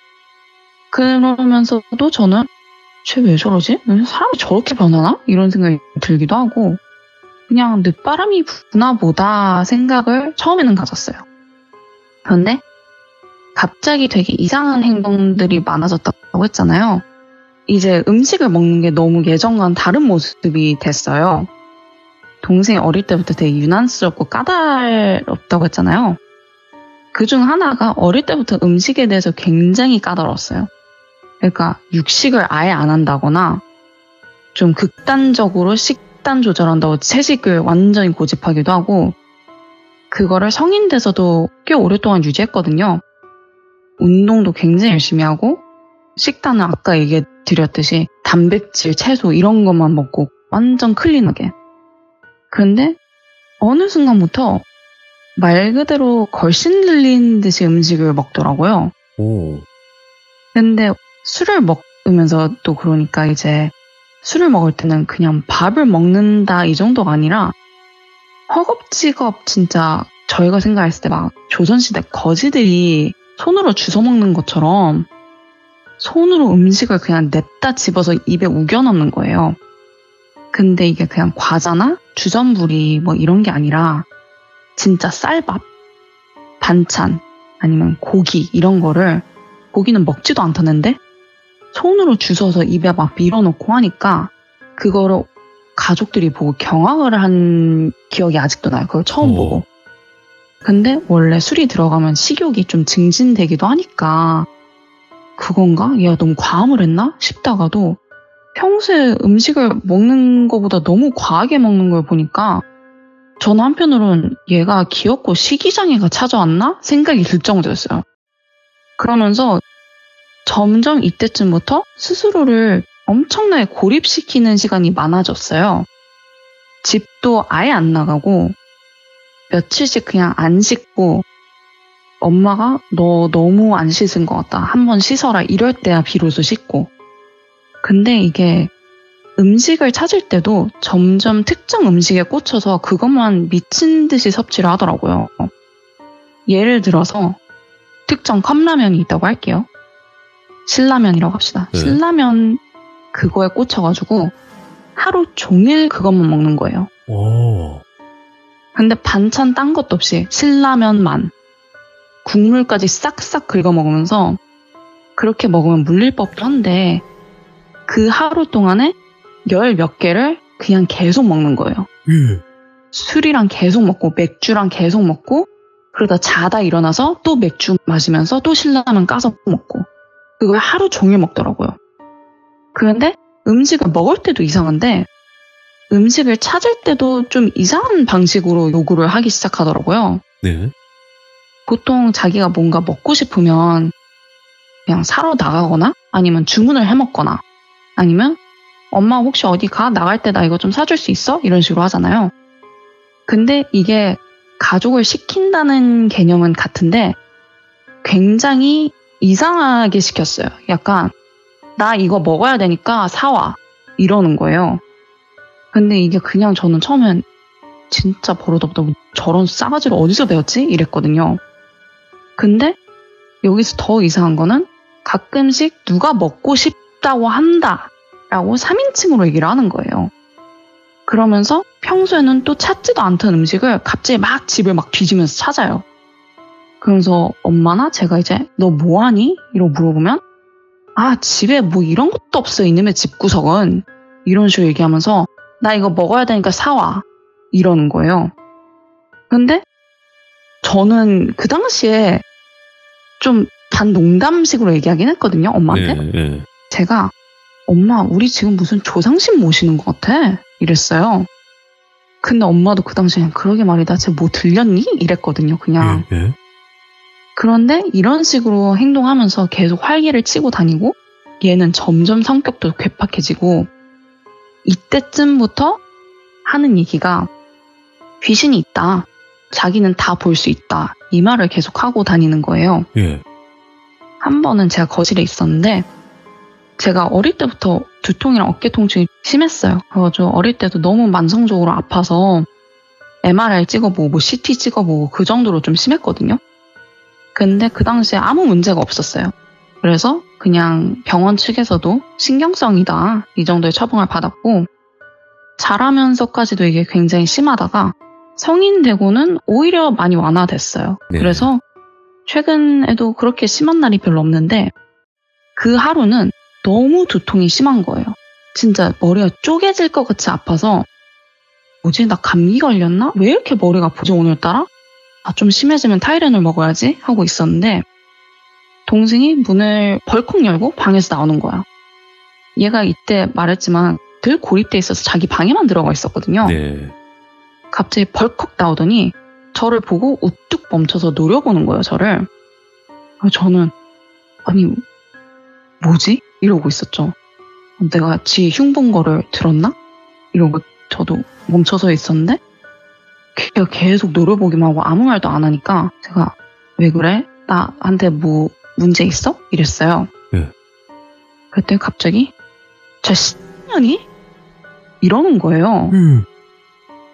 그러면서도 저는 쟤 왜 저러지? 사람이 저렇게 변하나? 이런 생각이 들기도 하고 그냥 늦바람이 부나 보다 생각을 처음에는 가졌어요. 그런데 갑자기 되게 이상한 행동들이 많아졌다고 했잖아요. 이제 음식을 먹는 게 너무 예전과는 다른 모습이 됐어요. 동생이 어릴 때부터 되게 유난스럽고 까다롭다고 했잖아요. 그중 하나가 어릴 때부터 음식에 대해서 굉장히 까다로웠어요. 그러니까 육식을 아예 안 한다거나 좀 극단적으로 식단 조절한다고 채식을 완전히 고집하기도 하고 그거를 성인 돼서도 꽤 오랫동안 유지했거든요. 운동도 굉장히 열심히 하고 식단은 아까 얘기해 드렸듯이 단백질, 채소 이런 것만 먹고 완전 클린하게. 그런데 어느 순간부터 말 그대로 걸신 들린 듯이 음식을 먹더라고요. 오. 근데 술을 먹으면서 또 그러니까 이제 술을 먹을 때는 그냥 밥을 먹는다 이 정도가 아니라 허겁지겁 진짜 저희가 생각했을 때 막 조선시대 거지들이 손으로 주워 먹는 것처럼 손으로 음식을 그냥 냅다 집어서 입에 우겨 넣는 거예요. 근데 이게 그냥 과자나 주전부리 뭐 이런 게 아니라 진짜 쌀밥, 반찬, 아니면 고기 이런 거를 고기는 먹지도 않다는데 손으로 주워서 입에 막 밀어넣고 하니까 그거를 가족들이 보고 경악을 한 기억이 아직도 나요. 그걸 처음 보고. 근데 원래 술이 들어가면 식욕이 좀 증진되기도 하니까 그건가? 얘가 너무 과음을 했나? 싶다가도 평소에 음식을 먹는 것보다 너무 과하게 먹는 걸 보니까 저는 한편으로는 얘가 귀엽고 식이장애가 찾아왔나? 생각이 들 정도였어요. 그러면서 점점 이때쯤부터 스스로를 엄청나게 고립시키는 시간이 많아졌어요. 집도 아예 안 나가고 며칠씩 그냥 안 씻고 엄마가 너 너무 안 씻은 것 같다. 한번 씻어라. 이럴 때야 비로소 씻고. 근데 이게 음식을 찾을 때도 점점 특정 음식에 꽂혀서 그것만 미친 듯이 섭취를 하더라고요. 예를 들어서 특정 컵라면이 있다고 할게요. 신라면이라고 합시다. 네. 신라면 그거에 꽂혀가지고 하루 종일 그것만 먹는 거예요. 오. 근데 반찬 딴 것도 없이 신라면만 국물까지 싹싹 긁어 먹으면서 그렇게 먹으면 물릴 법도 한데 그 하루 동안에 열 몇 개를 그냥 계속 먹는 거예요. 술이랑 계속 먹고 맥주랑 계속 먹고 그러다 자다 일어나서 또 맥주 마시면서 또 신라면 까서 먹고 그걸 하루 종일 먹더라고요. 그런데 음식을 먹을 때도 이상한데 음식을 찾을 때도 좀 이상한 방식으로 요구를 하기 시작하더라고요. 네. 보통 자기가 뭔가 먹고 싶으면 그냥 사러 나가거나 아니면 주문을 해 먹거나 아니면 엄마 혹시 어디 가? 나갈 때 나 이거 좀 사줄 수 있어? 이런 식으로 하잖아요. 근데 이게 가족을 시킨다는 개념은 같은데 굉장히 이상하게 시켰어요. 약간 나 이거 먹어야 되니까 사와 이러는 거예요. 근데 이게 그냥 저는 처음엔 진짜 버릇없다. 저런 싸가지를 어디서 배웠지? 이랬거든요. 근데 여기서 더 이상한 거는 가끔씩 누가 먹고 싶다고 한다라고 3인칭으로 얘기를 하는 거예요. 그러면서 평소에는 또 찾지도 않던 음식을 갑자기 막 집을 막 뒤지면서 찾아요. 그러면서 엄마나 제가 이제 너 뭐하니? 이러고 물어보면 아 집에 뭐 이런 것도 없어 이놈의 집구석은 이런 식으로 얘기하면서 나 이거 먹어야 되니까 사와 이러는 거예요. 근데 저는 그 당시에 좀 반농담식으로 얘기하긴 했거든요. 엄마한테. 네. 제가 엄마 우리 지금 무슨 조상신 모시는 것 같아 이랬어요. 근데 엄마도 그 당시엔 그러게 말이다. 쟤 뭐 들렸니? 이랬거든요. 그냥. 예. 그런데 이런 식으로 행동하면서 계속 활기를 치고 다니고 얘는 점점 성격도 괴팍해지고 이때쯤부터 하는 얘기가 귀신이 있다. 자기는 다 볼 수 있다. 이 말을 계속 하고 다니는 거예요. 예. 한 번은 제가 거실에 있었는데 제가 어릴 때부터 두통이랑 어깨 통증이 심했어요. 그래가지고 어릴 때도 너무 만성적으로 아파서 MRI 찍어보고 뭐 CT 찍어보고 그 정도로 좀 심했거든요. 근데 그 당시에 아무 문제가 없었어요. 그래서 그냥 병원 측에서도 신경성이다 이 정도의 처방을 받았고 자라면서까지도 이게 굉장히 심하다가 성인 되고는 오히려 많이 완화됐어요. 네. 그래서 최근에도 그렇게 심한 날이 별로 없는데 그 하루는 너무 두통이 심한 거예요. 진짜 머리가 쪼개질 것 같이 아파서 뭐지? 나 감기 걸렸나? 왜 이렇게 머리가 아프지 오늘따라? 아, 좀 심해지면 타이레놀 먹어야지 하고 있었는데 동생이 문을 벌컥 열고 방에서 나오는 거야. 얘가 이때 말했지만 늘 고립돼 있어서 자기 방에만 들어가 있었거든요. 네. 갑자기 벌컥 나오더니 저를 보고 우뚝 멈춰서 노려보는 거예요, 저를. 저는 아니 뭐지? 이러고 있었죠. 내가 지 흉본 거를 들었나? 이러고 저도 멈춰서 있었는데 걔가 계속 노려보기만 하고 아무 말도 안 하니까 제가 왜 그래? 나한테 뭐 문제 있어? 이랬어요. 네. 그때 갑자기 저 X년이? 이러는 거예요.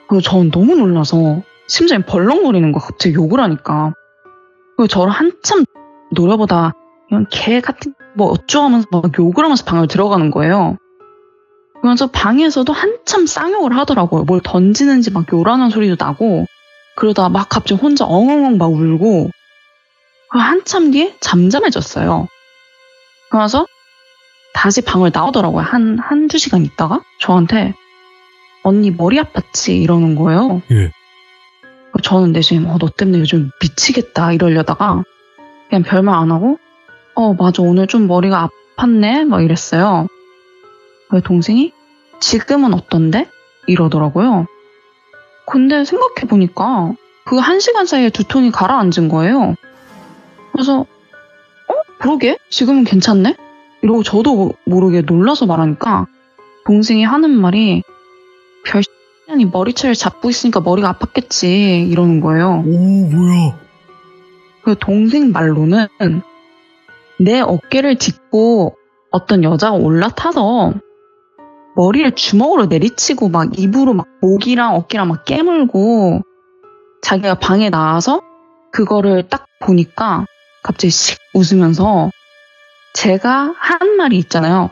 그래서 저는 너무 놀라서 심장이 벌렁거리는 거야. 갑자기 욕을 하니까. 그래서 저를 한참 노려보다 이런 개 같은 뭐 어쩌 하면서 막 욕을 하면서 방을 들어가는 거예요. 그래서 방에서도 한참 쌍욕을 하더라고요. 뭘 던지는지 막 요란한 소리도 나고 그러다가 막 갑자기 혼자 엉엉엉 막 울고 한참 뒤에 잠잠해졌어요. 그래서 다시 방을 나오더라고요. 한두 시간 있다가 저한테 언니 머리 아팠지? 이러는 거예요. 예. 저는 내심 너 때문에 요즘 미치겠다 이러려다가 그냥 별말 안 하고 맞아 오늘 좀 머리가 아팠네 막 이랬어요. 동생이 지금은 어떤데? 이러더라고요. 근데 생각해보니까 그 1시간 사이에 두통이 가라앉은 거예요. 그래서 그러게? 지금은 괜찮네? 이러고 저도 모르게 놀라서 말하니까 동생이 하는 말이 별 X년이 머리채를 잡고 있으니까 머리가 아팠겠지 이러는 거예요. 오 뭐야? 그 동생 말로는 내 어깨를 딛고 어떤 여자가 올라타서 머리를 주먹으로 내리치고 막 입으로 막 목이랑 어깨랑 막 깨물고 자기가 방에 나와서 그거를 딱 보니까 갑자기 씩 웃으면서 제가 한 말이 있잖아요.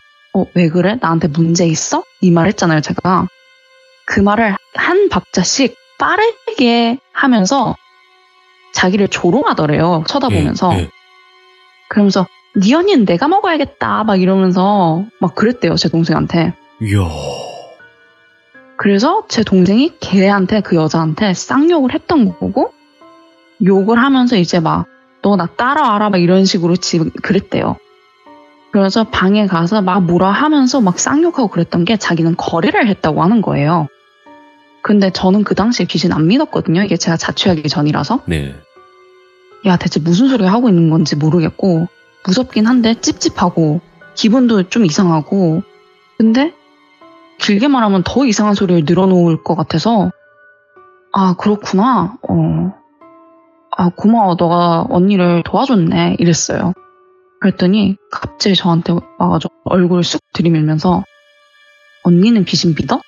왜 그래? 나한테 문제 있어? 이 말 했잖아요, 제가. 그 말을 한 박자씩 빠르게 하면서 자기를 조롱하더래요, 쳐다보면서. 예. 그러면서 네 언니는 내가 먹어야겠다 막 이러면서 막 그랬대요, 제 동생한테. 이야. 그래서 제 동생이 걔한테 그 여자한테 쌍욕을 했던 거고 욕을 하면서 이제 막 너 나 따라와라 막 이런 식으로 그랬대요. 그래서 방에 가서 막 뭐라 하면서 막 쌍욕하고 그랬던 게 자기는 거래를 했다고 하는 거예요. 근데 저는 그 당시에 귀신 안 믿었거든요. 이게 제가 자취하기 전이라서. 네. 야 대체 무슨 소리 하고 있는 건지 모르겠고 무섭긴 한데 찝찝하고 기분도 좀 이상하고 근데 길게 말하면 더 이상한 소리를 늘어놓을 것 같아서 아 그렇구나. 아 고마워 너가 언니를 도와줬네 이랬어요. 그랬더니 갑자기 저한테 와가지고 얼굴을 쑥 들이밀면서 언니는 귀신 믿어?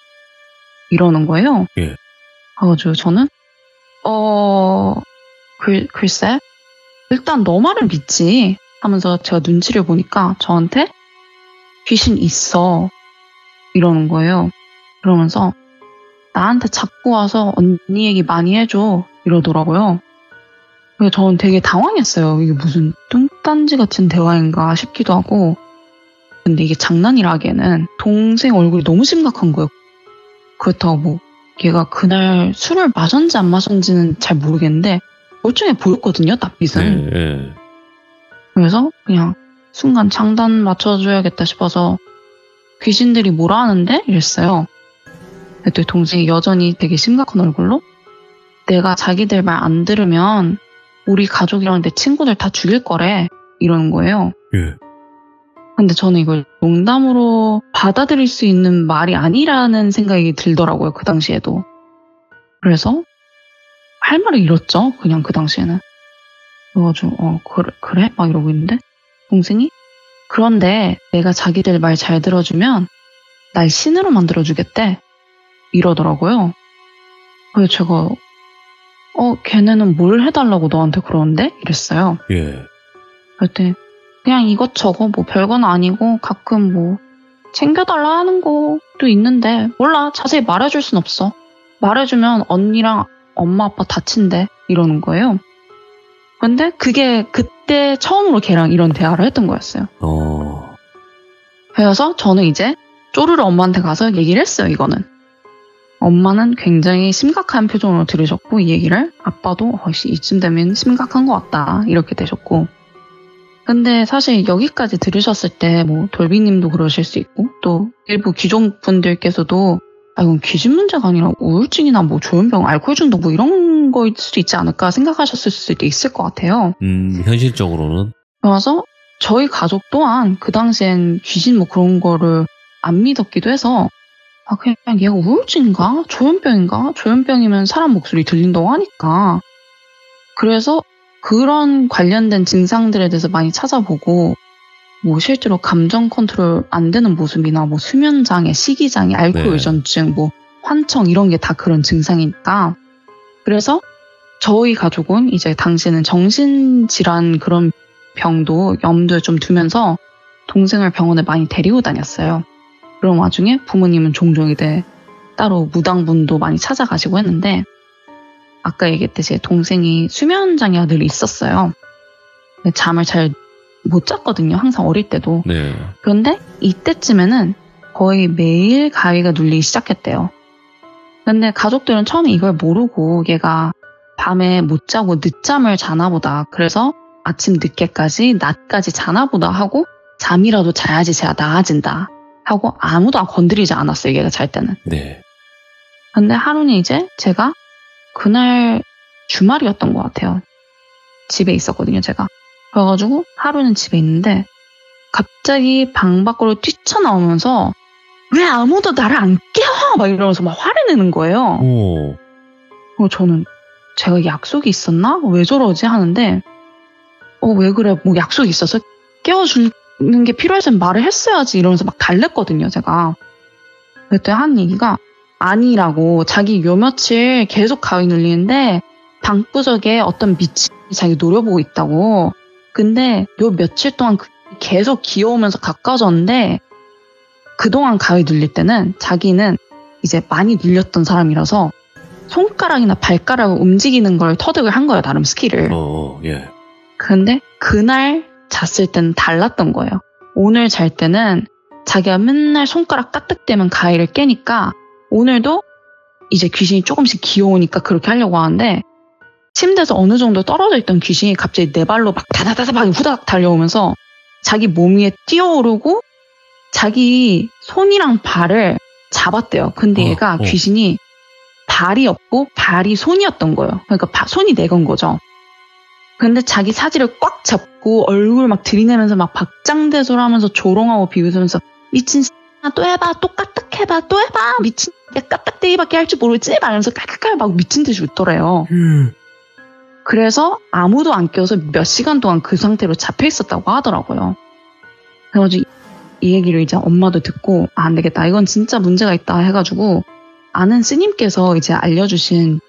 이러는 거예요. 예. 그래가지고 저는 글쎄 일단 너 말을 믿지 하면서 제가 눈치를 보니까 저한테 귀신 있어 이러는 거예요. 그러면서 나한테 자꾸 와서 언니 얘기 많이 해줘 이러더라고요. 그래서 저는 되게 당황했어요. 이게 무슨 뚱딴지 같은 대화인가 싶기도 하고 근데 이게 장난이라 하기에는 동생 얼굴이 너무 심각한 거예요. 그렇다고 뭐 걔가 그날 술을 마셨는지 안 마셨는지는 잘 모르겠는데 멀쩡해 보였거든요. 낯빛은. 네. 그래서 그냥 순간 장단 맞춰줘야겠다 싶어서 귀신들이 뭐라 하는데? 이랬어요. 그랬더니 동생이 여전히 되게 심각한 얼굴로 내가 자기들 말 안 들으면 우리 가족이랑 내 친구들 다 죽일 거래 이러는 거예요. 예. 근데 저는 이걸 농담으로 받아들일 수 있는 말이 아니라는 생각이 들더라고요. 그 당시에도. 그래서 할 말을 잃었죠. 그냥 그 당시에는. 그래가지고 그래? 막 이러고 있는데 동생이 그런데 내가 자기들 말 잘 들어주면 날 신으로 만들어주겠대 이러더라고요. 그래서 제가 걔네는 뭘 해달라고 너한테 그러는데? 이랬어요. 예. 그랬더니 그냥 이것저것 뭐 별건 아니고 가끔 뭐 챙겨달라 하는 것도 있는데 몰라 자세히 말해줄 순 없어. 말해주면 언니랑 엄마 아빠 다친대 이러는 거예요. 근데 그게 그때 처음으로 걔랑 이런 대화를 했던 거였어요. 그래서 저는 이제 쪼르르 엄마한테 가서 얘기를 했어요. 이거는. 엄마는 굉장히 심각한 표정으로 들으셨고 이 얘기를 아빠도 이쯤 되면 심각한 것 같다 이렇게 되셨고 근데 사실 여기까지 들으셨을 때 뭐 돌비님도 그러실 수 있고 또 일부 귀족분들께서도 이건 귀신 문제가 아니라 우울증이나 뭐 조현병, 알코올 중독 뭐 이런 거일 수도 있지 않을까 생각하셨을 수도 있을 것 같아요. 현실적으로는. 그래서 저희 가족 또한 그 당시엔 귀신 뭐 그런 거를 안 믿었기도 해서 그냥 얘가 우울증인가? 조현병인가? 조현병이면 사람 목소리 들린다고 하니까 그래서 그런 관련된 증상들에 대해서 많이 찾아보고 뭐 실제로 감정 컨트롤 안 되는 모습이나 뭐 수면장애, 식이장애, 알코올 의존증, 뭐 환청 이런 게 다 그런 증상이니까 그래서 저희 가족은 이제 당시에는 정신질환 그런 병도 염두에 좀 두면서 동생을 병원에 많이 데리고 다녔어요. 그런 와중에 부모님은 종종 이제 따로 무당분도 많이 찾아가시고 했는데 아까 얘기했듯이 동생이 수면장애가 늘 있었어요. 잠을 잘 못 잤거든요. 항상 어릴 때도. 네. 그런데 이때쯤에는 거의 매일 가위가 눌리기 시작했대요. 근데 가족들은 처음에 이걸 모르고 얘가 밤에 못 자고 늦잠을 자나 보다. 그래서 아침 늦게까지 낮까지 자나 보다 하고 잠이라도 자야지 제가 나아진다 하고 아무도 건드리지 않았어요. 얘가 잘 때는. 네. 근데 하루는 이제 제가 그날 주말이었던 것 같아요. 집에 있었거든요, 제가. 그래가지고 하루는 집에 있는데 갑자기 방 밖으로 뛰쳐나오면서 왜 아무도 나를 안 깨워? 막 이러면서 막 화를 내는 거예요. 저는 제가 약속이 있었나? 왜 저러지? 하는데 왜 그래? 뭐 약속이 있어서 깨워주는 게 필요했으면 말을 했어야지 이러면서 막 달랬거든요, 제가. 그때 한 얘기가 아니라고 자기 요 며칠 계속 가위 눌리는데 방구석에 어떤 미친이 자기 노려보고 있다고. 근데 요 며칠 동안 계속 귀여우면서 가까워졌는데 그동안 가위 눌릴 때는 자기는 이제 많이 눌렸던 사람이라서 손가락이나 발가락을 움직이는 걸 터득을 한 거예요. 나름 스킬을. 예. 근데 그날 잤을 때는 달랐던 거예요. 오늘 잘 때는 자기가 맨날 손가락 까딱대면 가위를 깨니까 오늘도 이제 귀신이 조금씩 귀여우니까 그렇게 하려고 하는데 침대에서 어느 정도 떨어져 있던 귀신이 갑자기 내 발로 막 다다다다 막 후다닥 달려오면서 자기 몸 위에 뛰어오르고 자기 손이랑 발을 잡았대요. 근데 얘가 귀신이 발이 없고 발이 손이었던 거예요. 그러니까 손이 내 건 거죠. 근데 자기 사지를 꽉 잡고 얼굴 막 들이내면서 막 박장대소를 하면서 조롱하고 비웃으면서 미친 또 해봐, 또 까딱해봐, 또 해봐, 미친 까딱대기밖에 할 줄 모르지? 말하면서 깔깔깔 막 미친 듯이 웃더래요. 그래서 아무도 안 깨워서 몇 시간 동안 그 상태로 잡혀 있었다고 하더라고요. 그래가지고 이 얘기를 이제 엄마도 듣고 안 되겠다, 이건 진짜 문제가 있다 해가지고 아는 스님께서 이제 알려주신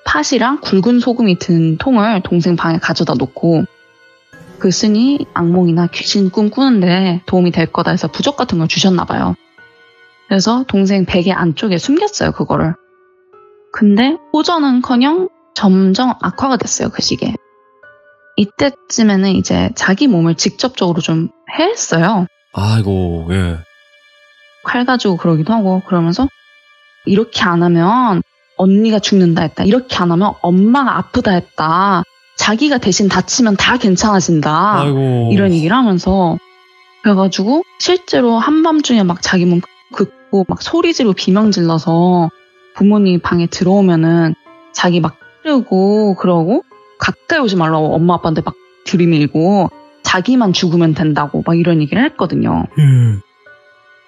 팥이랑 굵은 소금이 든 통을 동생 방에 가져다 놓고 그 스님이 악몽이나 귀신 꿈꾸는데 도움이 될 거다 해서 부적 같은 걸 주셨나 봐요. 그래서 동생 베개 안쪽에 숨겼어요, 그거를. 근데 호전은커녕 점점 악화가 됐어요, 그 시기에. 이때쯤에는 이제 자기 몸을 직접적으로 좀 해했어요. 아이고, 예. 칼 가지고 그러기도 하고 그러면서 이렇게 안 하면 언니가 죽는다 했다. 이렇게 안 하면 엄마가 아프다 했다. 자기가 대신 다치면 다 괜찮아진다. 아이고. 이런 얘기를 하면서 그래가지고 실제로 한밤중에 막 자기 몸 긋고 막 소리 지르고 비명 질러서 부모님 방에 들어오면은 자기 막 찌르고 그러고 가까이 오지 말라고 엄마 아빠한테 막 들이밀고 자기만 죽으면 된다고 막 이런 얘기를 했거든요.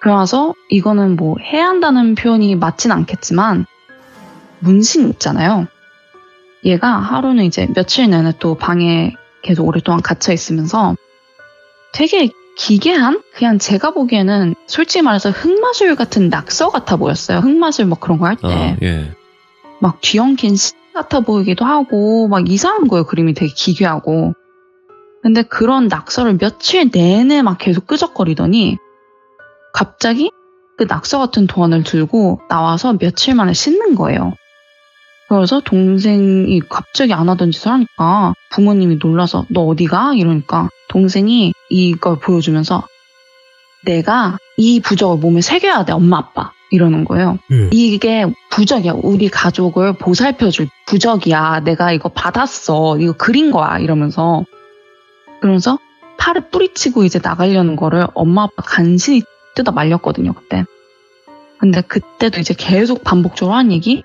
그래서 이거는 뭐 해야 한다는 표현이 맞진 않겠지만 문신 있잖아요. 얘가 하루는 이제 며칠 내내 또 방에 계속 오랫동안 갇혀 있으면서 되게 기괴한? 그냥 제가 보기에는 솔직히 말해서 흑마술 같은 낙서 같아 보였어요. 흑마술 막 그런 거 할 때. 예. 막 뒤엉킨 신 같아 보이기도 하고 막 이상한 거예요. 그림이 되게 기괴하고. 근데 그런 낙서를 며칠 내내 막 계속 끄적거리더니 갑자기 그 낙서 같은 도안을 들고 나와서 며칠 만에 씻는 거예요. 그래서 동생이 갑자기 안 하던 짓을 하니까 부모님이 놀라서 너 어디 가? 이러니까 동생이 이걸 보여주면서 내가 이 부적을 몸에 새겨야 돼, 엄마 아빠. 이러는 거예요. 이게 부적이야. 우리 가족을 보살펴줄 부적이야. 내가 이거 받았어. 이거 그린 거야. 이러면서 그러면서 팔을 뿌리치고 이제 나가려는 거를 엄마 아빠 간신히 뜯어 말렸거든요. 그때. 근데 그때도 이제 계속 반복적으로 한 얘기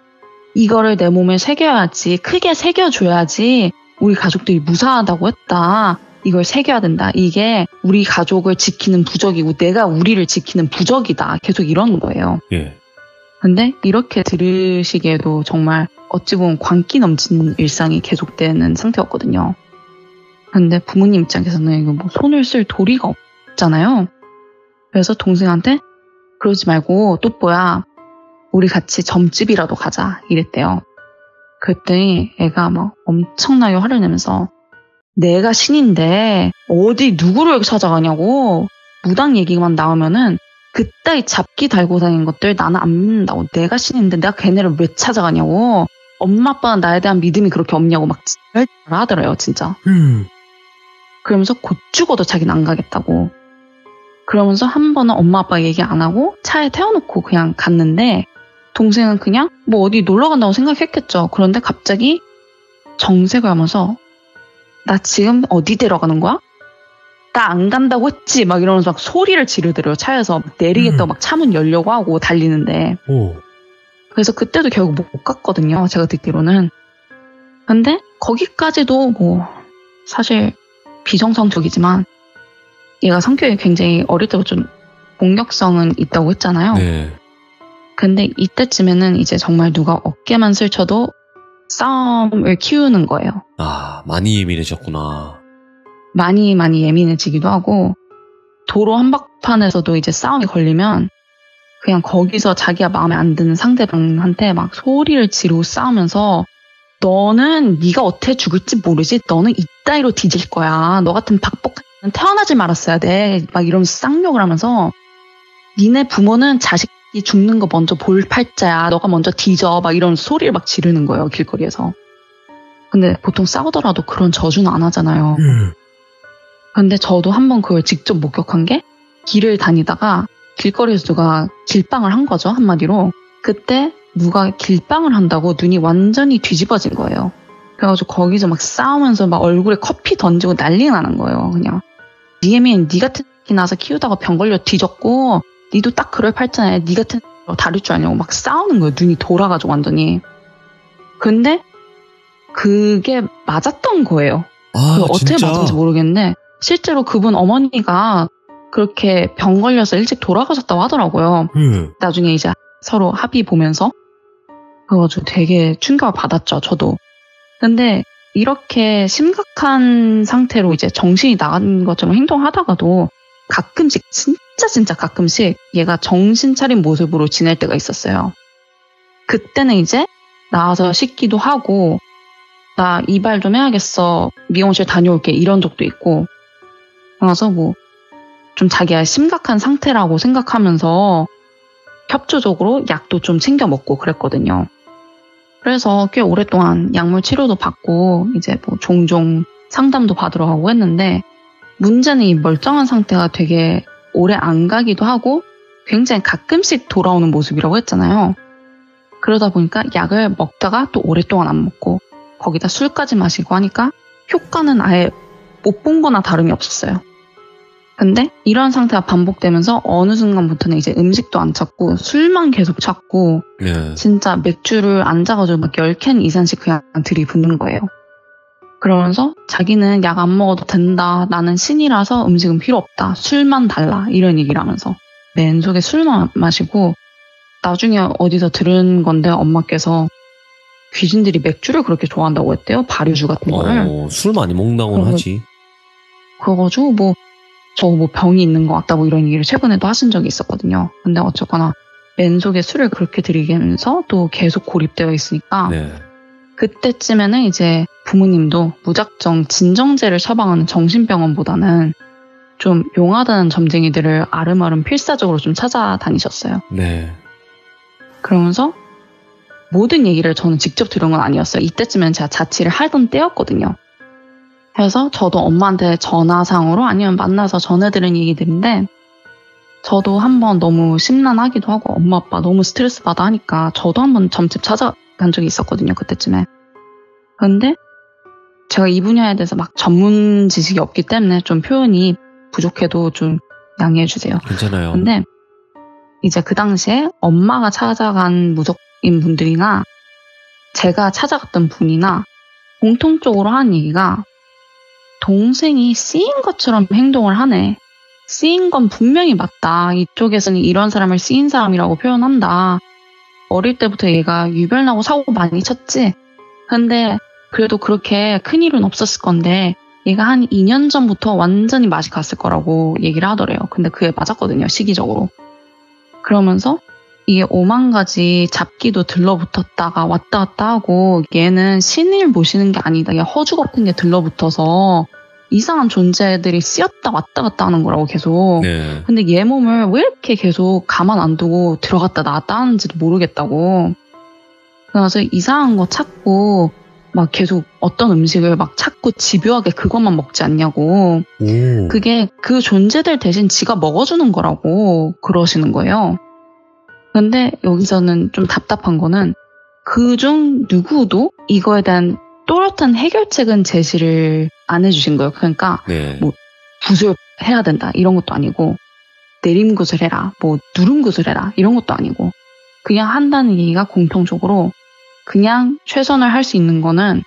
이거를 내 몸에 새겨야지. 크게 새겨줘야지. 우리 가족들이 무사하다고 했다. 이걸 새겨야 된다. 이게 우리 가족을 지키는 부적이고 내가 우리를 지키는 부적이다. 계속 이러는 거예요. 예. 근데 이렇게 들으시기에도 정말 어찌 보면 광기 넘치는 일상이 계속되는 상태였거든요. 근데 부모님 입장에서는 이거 뭐 손을 쓸 도리가 없잖아요. 그래서 동생한테 그러지 말고 또뽀야 우리 같이 점집이라도 가자 이랬대요. 그랬더니 애가 막 엄청나게 화를 내면서 내가 신인데 어디 누구를 찾아가냐고 무당 얘기만 나오면은 그따위 잡기 달고 다니는 것들 나는 안 믿는다고. 내가 신인데 내가 걔네를 왜 찾아가냐고. 엄마 아빠는 나에 대한 믿음이 그렇게 없냐고 막 하더래요 진짜. 그러면서 곧 죽어도 자기는 안 가겠다고. 그러면서 한 번은 엄마 아빠 얘기 안 하고 차에 태워놓고 그냥 갔는데 동생은 그냥 뭐 어디 놀러 간다고 생각했겠죠. 그런데 갑자기 정색을 하면서 나 지금 어디 데려가는 거야? 나 안 간다고 했지? 막 이러면서 막 소리를 지르더래요. 차에서 막 내리겠다고 막 차문 열려고 하고 달리는데. 그래서 그때도 결국 못 갔거든요. 제가 듣기로는. 근데 거기까지도 뭐 사실 비정상적이지만 얘가 성격이 굉장히 어릴 때부터 좀 공격성은 있다고 했잖아요. 네. 근데 이때쯤에는 이제 정말 누가 어깨만 스쳐도 싸움을 키우는 거예요. 아, 많이 예민해졌구나. 많이 예민해지기도 하고 도로 한복판에서도 이제 싸움이 걸리면 그냥 거기서 자기가 마음에 안 드는 상대방한테 막 소리를 지르고 싸우면서 너는 네가 어떻게 죽을지 모르지? 너는 이따위로 뒤질 거야. 너 같은 박복한 태어나지 말았어야 돼. 막 이러면서 쌍욕을 하면서 니네 부모는 자식이 죽는 거 먼저 볼 팔자야. 너가 먼저 뒤져. 막 이런 소리를 막 지르는 거예요. 길거리에서. 근데 보통 싸우더라도 그런 저주는 안 하잖아요. 근데 저도 한번 그걸 직접 목격한 게 길을 다니다가 길거리에서 누가 길빵을 한 거죠. 한마디로. 그때 누가 길빵을 한다고 눈이 완전히 뒤집어진 거예요. 그래가지고 거기서 막 싸우면서 막 얼굴에 커피 던지고 난리 나는 거예요. 그냥 니애민 니 같은 애 나서 키우다가 병 걸려 뒤졌고 니도 딱 그럴 팔자네. 니 같은 애 다룰 줄 아냐고 막 싸우는 거예요. 눈이 돌아가지고 완전히. 근데 그게 맞았던 거예요. 아, 어떻게 진짜? 맞은지 모르겠는데 실제로 그분 어머니가 그렇게 병 걸려서 일찍 돌아가셨다고 하더라고요. 나중에 이제 서로 합의 보면서. 그래가지고 되게 충격을 받았죠, 저도. 근데 이렇게 심각한 상태로 이제 정신이 나간 것처럼 행동하다가도 가끔씩, 진짜 가끔씩 얘가 정신 차린 모습으로 지낼 때가 있었어요. 그때는 이제 나와서 씻기도 하고 나 이발 좀 해야겠어. 미용실 다녀올게. 이런 적도 있고. 그래서 뭐 좀 자기가 심각한 상태라고 생각하면서 협조적으로 약도 좀 챙겨 먹고 그랬거든요. 그래서 꽤 오랫동안 약물 치료도 받고 이제 뭐 종종 상담도 받으러 가고 했는데 문제는 이 멀쩡한 상태가 되게 오래 안 가기도 하고 굉장히 가끔씩 돌아오는 모습이라고 했잖아요. 그러다 보니까 약을 먹다가 또 오랫동안 안 먹고 거기다 술까지 마시고 하니까 효과는 아예 못 본 거나 다름이 없었어요. 근데 이런 상태가 반복되면서 어느 순간부터는 이제 음식도 안 찾고 술만 계속 찾고 네. 진짜 맥주를 앉아가지고 막 10캔 이상씩 그냥 들이붓는 거예요. 그러면서 자기는 약 안 먹어도 된다. 나는 신이라서 음식은 필요 없다. 술만 달라. 이런 얘기를 하면서 맨속에 술만 마시고 나중에 어디서 들은 건데 엄마께서 귀신들이 맥주를 그렇게 좋아한다고 했대요. 발효주 같은 거를. 술 많이 먹는다고는 하지. 그래가지고 저 병이 있는 것 같다 이런 얘기를 최근에도 하신 적이 있었거든요. 근데 어쨌거나 맨속에 술을 그렇게 들이면서 또 계속 고립되어 있으니까 네. 그때쯤에는 이제 부모님도 무작정 진정제를 처방하는 정신병원보다는 좀 용하다는 점쟁이들을 아름아름 필사적으로 좀 찾아다니셨어요. 네. 그러면서 모든 얘기를 저는 직접 들은 건 아니었어요. 이때쯤엔 제가 자취를 하던 때였거든요. 그래서 저도 엄마한테 전화상으로 아니면 만나서 전해드린 얘기들인데 저도 한번 너무 심란하기도 하고 엄마 아빠 너무 스트레스 받아 하니까 저도 한번 점집 찾아간 적이 있었거든요. 그때쯤에. 그런데 제가 이 분야에 대해서 막 전문 지식이 없기 때문에 좀 표현이 부족해도 좀 양해해 주세요. 괜찮아요. 근데 이제 그 당시에 엄마가 찾아간 무속인 분들이나 제가 찾아갔던 분이나 공통적으로 하는 얘기가 동생이 쓰인 것처럼 행동을 하네. 쓰인 건 분명히 맞다. 이쪽에서는 이런 사람을 쓰인 사람이라고 표현한다. 어릴 때부터 얘가 유별나고 사고 많이 쳤지. 근데 그래도 그렇게 큰일은 없었을 건데 얘가 한 2년 전부터 완전히 맛이 갔을 거라고 얘기를 하더래요. 근데 그게 맞았거든요. 시기적으로. 그러면서 이게 5만 가지 잡기도 들러붙었다가 왔다 갔다 하고 얘는 신을 모시는 게 아니다. 얘 허주 같은 게 들러붙어서 이상한 존재들이 쓰였다 왔다 갔다 하는 거라고 계속. 네. 근데 얘 몸을 왜 이렇게 계속 가만 안 두고 들어갔다 나왔다 하는지도 모르겠다고. 그래서 이상한 거 찾고 막 계속 어떤 음식을 막 찾고 집요하게 그것만 먹지 않냐고. 그게 그 존재들 대신 지가 먹어주는 거라고 그러시는 거예요. 근데 여기서는 좀 답답한 거는 그중 누구도 이거에 대한 또렷한 해결책은 제시를 안 해주신 거예요. 그러니까 네. 뭐 굿을 해야 된다 이런 것도 아니고 내림굿을 해라 뭐 누름굿을 해라 이런 것도 아니고 그냥 한다는 얘기가 공통적으로 그냥 최선을 할 수 있는 거는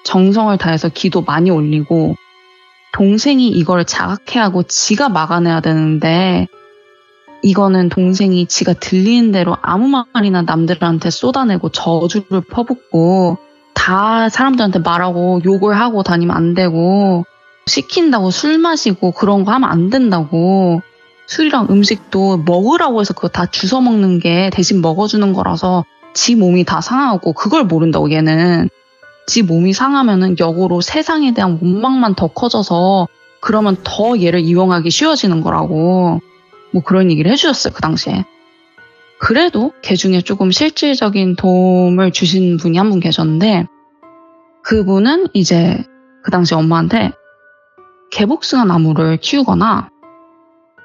정성을 다해서 기도 많이 올리고 동생이 이걸 자각해야 하고 지가 막아내야 되는데 이거는 동생이 지가 들리는 대로 아무 말이나 남들한테 쏟아내고 저주를 퍼붓고 다 사람들한테 말하고 욕을 하고 다니면 안 되고 시킨다고 술 마시고 그런 거 하면 안 된다고 술이랑 음식도 먹으라고 해서 그거 다 주워 먹는 게 대신 먹어주는 거라서 지 몸이 다 상하고 그걸 모른다고 얘는 지 몸이 상하면은 역으로 세상에 대한 원망만 더 커져서 그러면 더 얘를 이용하기 쉬워지는 거라고 뭐 그런 얘기를 해주셨어요. 그 당시에. 그래도 걔 중에 조금 실질적인 도움을 주신 분이 한 분 계셨는데 그분은 이제 그 당시 엄마한테 개복숭아 나무를 키우거나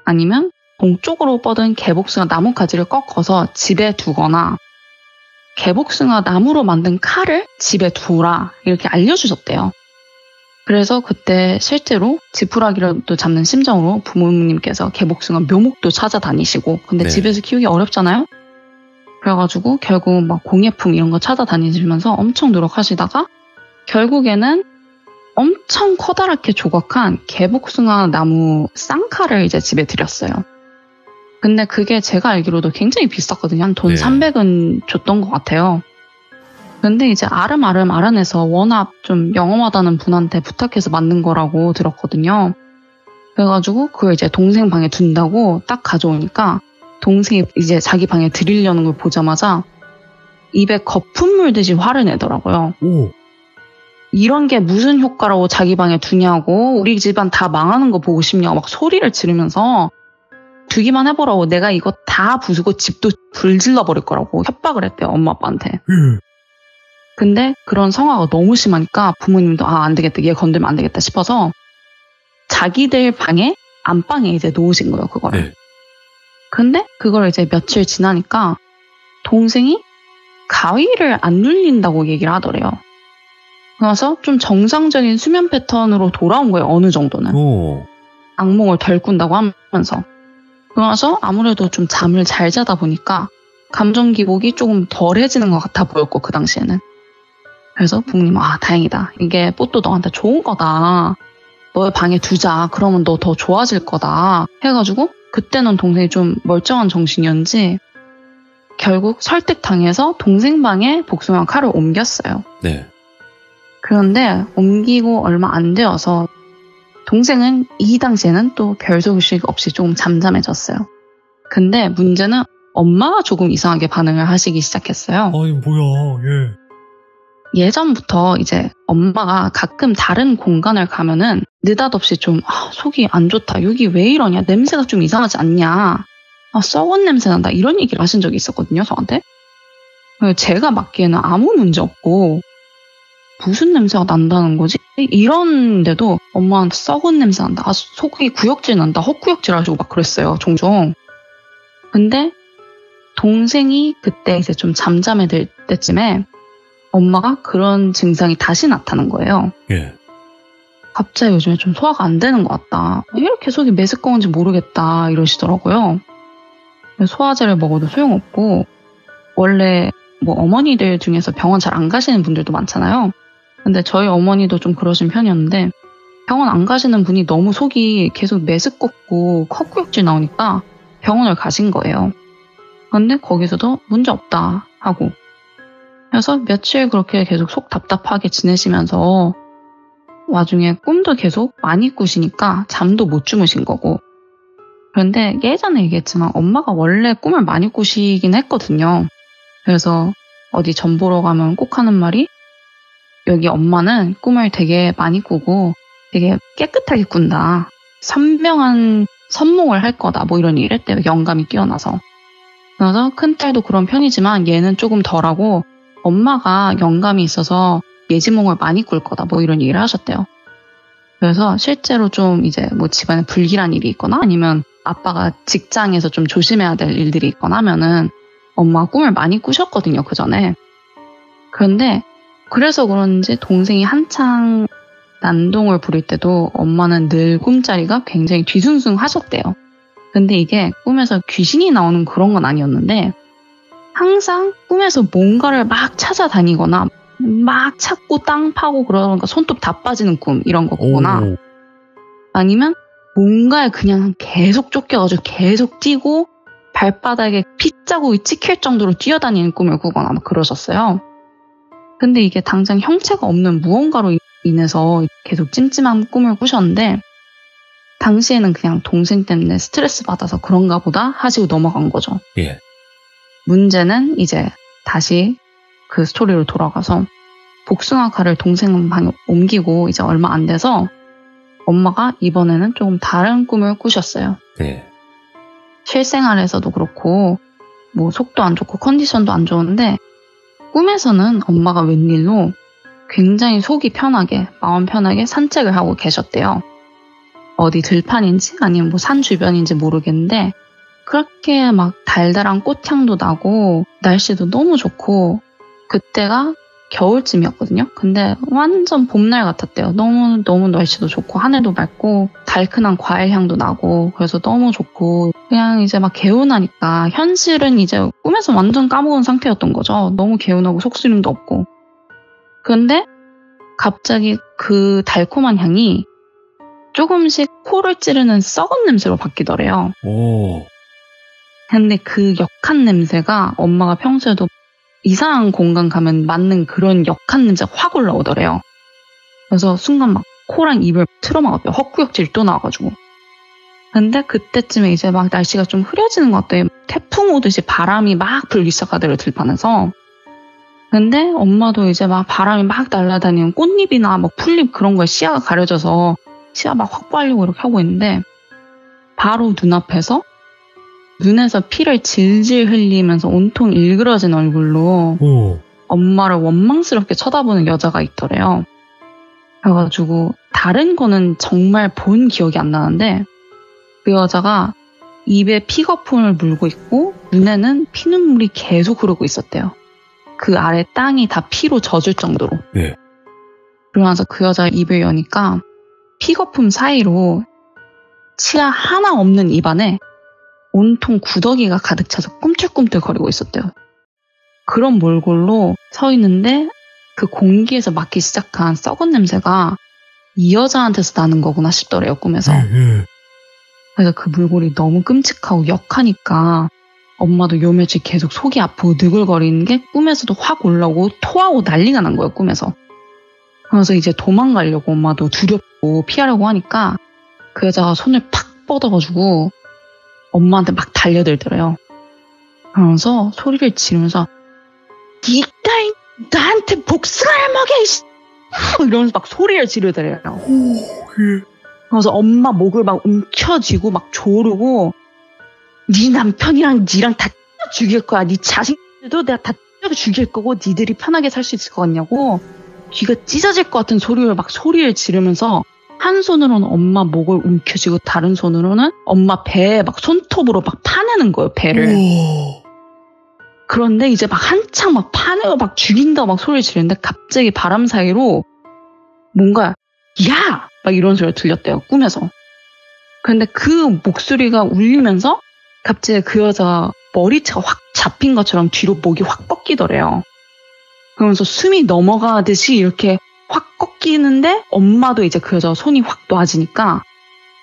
아니면 동쪽으로 뻗은 개복숭아 나무 가지를 꺾어서 집에 두거나 개복숭아 나무로 만든 칼을 집에 두라 이렇게 알려주셨대요. 그래서 그때 실제로 지푸라기라도 잡는 심정으로 부모님께서 개복숭아 묘목도 찾아다니시고 근데 네. 집에서 키우기 어렵잖아요. 그래가지고 결국 막 공예품 이런 거 찾아다니시면서 엄청 노력하시다가 결국에는 엄청 커다랗게 조각한 개복숭아 나무 쌍칼을 이제 집에 들였어요. 근데 그게 제가 알기로도 굉장히 비쌌거든요. 한 돈 네. 300은 줬던 것 같아요. 근데 이제 아름아름 알아내서 워낙 좀 영험하다는 분한테 부탁해서 만든 거라고 들었거든요. 그래가지고 그걸 이제 동생 방에 둔다고 딱 가져오니까 동생이 이제 자기 방에 들이려는 걸 보자마자 입에 거품 물듯이 화를 내더라고요. 오. 이런 게 무슨 효과라고 자기 방에 두냐고 우리 집안 다 망하는 거 보고 싶냐고 막 소리를 지르면서 두기만 해보라고 내가 이거 다 부수고 집도 불질러 버릴 거라고 협박을 했대요. 엄마 아빠한테. 근데 그런 성화가 너무 심하니까 부모님도 안 되겠다. 얘 건들면 안 되겠다 싶어서 자기들 방에 안방에 이제 놓으신 거예요. 그거를. 네. 근데 그걸 이제 며칠 지나니까 동생이 가위를 안 눌린다고 얘기를 하더래요. 그래서 좀 정상적인 수면 패턴으로 돌아온 거예요. 어느 정도는. 오. 악몽을 덜 꾼다고 하면서. 그러면서 아무래도 좀 잠을 잘 자다 보니까 감정 기복이 조금 덜해지는 것 같아 보였고, 그 당시에는. 그래서 부모님, 다행이다. 이게 뽀또 너한테 좋은 거다. 너의 방에 두자. 그러면 너 더 좋아질 거다. 해가지고 그때는 동생이 좀 멀쩡한 정신이었는지 결국 설득당해서 동생 방에 복숭아 칼을 옮겼어요. 네. 그런데 옮기고 얼마 안 되어서 동생은 이 당시에는 또 별 소식 없이 조금 잠잠해졌어요. 근데 문제는 엄마가 조금 이상하게 반응을 하시기 시작했어요. 아니 뭐야, 예. 예전부터 이제 엄마가 가끔 다른 공간을 가면은 느닷없이 좀 속이 안 좋다. 여기 왜 이러냐. 냄새가 좀 이상하지 않냐. 썩은 냄새 난다. 이런 얘기를 하신 적이 있었거든요, 저한테. 제가 맡기에는 아무 문제 없고 무슨 냄새가 난다는 거지? 이런데도 엄마한테 썩은 냄새 난다. 속이 구역질 난다. 헛구역질 하시고 막 그랬어요, 종종. 근데 동생이 그때 이제 좀 잠잠해질 때쯤에 엄마가 그런 증상이 다시 나타난 거예요. 예. 갑자기 요즘에 좀 소화가 안 되는 것 같다. 왜 이렇게 속이 메스꺼운지 모르겠다 이러시더라고요. 소화제를 먹어도 소용없고 원래 뭐 어머니들 중에서 병원 잘 안 가시는 분들도 많잖아요. 근데 저희 어머니도 좀 그러신 편이었는데 병원 안 가시는 분이 너무 속이 계속 메스껍고 헛구역질 나오니까 병원을 가신 거예요. 그런데 거기서도 문제 없다 하고 그래서 며칠 그렇게 계속 속 답답하게 지내시면서 와중에 꿈도 계속 많이 꾸시니까 잠도 못 주무신 거고. 그런데 예전에 얘기했지만 엄마가 원래 꿈을 많이 꾸시긴 했거든요. 그래서 어디 점 보러 가면 꼭 하는 말이 여기 엄마는 꿈을 되게 많이 꾸고 되게 깨끗하게 꾼다. 선명한 선몽을 할 거다. 뭐 이런 얘기를 했대요. 영감이 뛰어나서. 그래서 큰딸도 그런 편이지만 얘는 조금 덜하고 엄마가 영감이 있어서 예지몽을 많이 꿀 거다. 뭐 이런 얘기를 하셨대요. 그래서 실제로 좀 이제 뭐 집안에 불길한 일이 있거나 아니면 아빠가 직장에서 좀 조심해야 될 일들이 있거나 하면은 엄마가 꿈을 많이 꾸셨거든요. 그 전에. 그런데 그래서 그런지 동생이 한창 난동을 부릴 때도 엄마는 늘 꿈자리가 굉장히 뒤숭숭하셨대요. 근데 이게 꿈에서 귀신이 나오는 그런 건 아니었는데 항상 꿈에서 뭔가를 막 찾아다니거나 막 찾고 땅 파고 그러니까 손톱 다 빠지는 꿈 이런 거 꾸거나 아니면 뭔가에 그냥 계속 쫓겨가지고 계속 뛰고 발바닥에 핏자국이 찍힐 정도로 뛰어다니는 꿈을 꾸거나 막 그러셨어요. 근데 이게 당장 형체가 없는 무언가로 인해서 계속 찜찜한 꿈을 꾸셨는데 당시에는 그냥 동생 때문에 스트레스 받아서 그런가 보다 하시고 넘어간 거죠. 예. 문제는 이제 다시 그 스토리로 돌아가서 복숭아 칼을 동생 방에 옮기고 이제 얼마 안 돼서 엄마가 이번에는 조금 다른 꿈을 꾸셨어요. 네. 실생활에서도 그렇고 뭐 속도 안 좋고 컨디션도 안 좋은데 꿈에서는 엄마가 웬일로 굉장히 속이 편하게 마음 편하게 산책을 하고 계셨대요. 어디 들판인지 아니면 뭐 산 주변인지 모르겠는데 그렇게 막 달달한 꽃향도 나고 날씨도 너무 좋고 그때가 겨울쯤이었거든요. 근데 완전 봄날 같았대요. 너무 날씨도 좋고 하늘도 맑고 달큰한 과일 향도 나고 그래서 너무 좋고 그냥 이제 막 개운하니까 현실은 이제 꿈에서 완전 까먹은 상태였던 거죠. 너무 개운하고 속쓰림도 없고. 그런데 갑자기 그 달콤한 향이 조금씩 코를 찌르는 썩은 냄새로 바뀌더래요. 오. 근데 그 역한 냄새가 엄마가 평소에도 이상한 공간 가면 맡는 그런 역한 냄새가 확 올라오더래요. 그래서 순간 막 코랑 입을 틀어막았대요. 헛구역질 또 나와가지고. 근데 그때쯤에 이제 막 날씨가 좀 흐려지는 것 같아요. 태풍 오듯이 바람이 막 불기 시작하더래요, 들판에서. 근데 엄마도 이제 막 바람이 막 날아다니는 꽃잎이나 뭐 풀잎 그런 거에 시야가 가려져서 시야 막 확 빨리고 이렇게 하고 있는데 바로 눈앞에서 눈에서 피를 질질 흘리면서 온통 일그러진 얼굴로 엄마를 원망스럽게 쳐다보는 여자가 있더래요. 그래가지고 다른 거는 정말 본 기억이 안 나는데 그 여자가 입에 피거품을 물고 있고 눈에는 피눈물이 계속 흐르고 있었대요. 그 아래 땅이 다 피로 젖을 정도로. 네. 그러면서 그 여자가 입을 여니까 피거품 사이로 치아 하나 없는 입안에 온통 구더기가 가득 차서 꿈틀꿈틀거리고 있었대요. 그런 몰골로 서 있는데 그 공기에서 맡기 시작한 썩은 냄새가 이 여자한테서 나는 거구나 싶더래요, 꿈에서. 그래서 그 몰골이 너무 끔찍하고 역하니까 엄마도 요 며칠 계속 속이 아프고 느글거리는 게 꿈에서도 확 올라오고 토하고 난리가 난 거예요, 꿈에서. 그래서 이제 도망가려고 엄마도 두렵고 피하려고 하니까 그 여자가 손을 팍 뻗어가지고 엄마한테 막 달려들더래요. 그러면서 소리를 지르면서 니 따위 나한테 복숭아를 먹여 이러면서 막 소리를 지르더래요. 그래서 엄마 목을 막 움켜쥐고 막 조르고 네 남편이랑 니랑 다 죽일 거야. 네 자식들도 내가 다 죽일 거고 니들이 편하게 살 수 있을 것 같냐고 귀가 찢어질 것 같은 소리를 지르면서 한 손으로는 엄마 목을 움켜쥐고 다른 손으로는 엄마 배에 막 손톱으로 막 파내는 거예요, 배를. 그런데 이제 막 한창 막 파내고 막 죽인다고 막 소리를 지르는데 갑자기 바람 사이로 뭔가 야! 막 이런 소리가 들렸대요, 꿈에서. 그런데 그 목소리가 울리면서 갑자기 그 여자 머리채가 확 잡힌 것처럼 뒤로 목이 확 꺾이더래요. 그러면서 숨이 넘어가듯이 이렇게 확 꺾이는데 엄마도 이제 그 여자 손이 확 놔지니까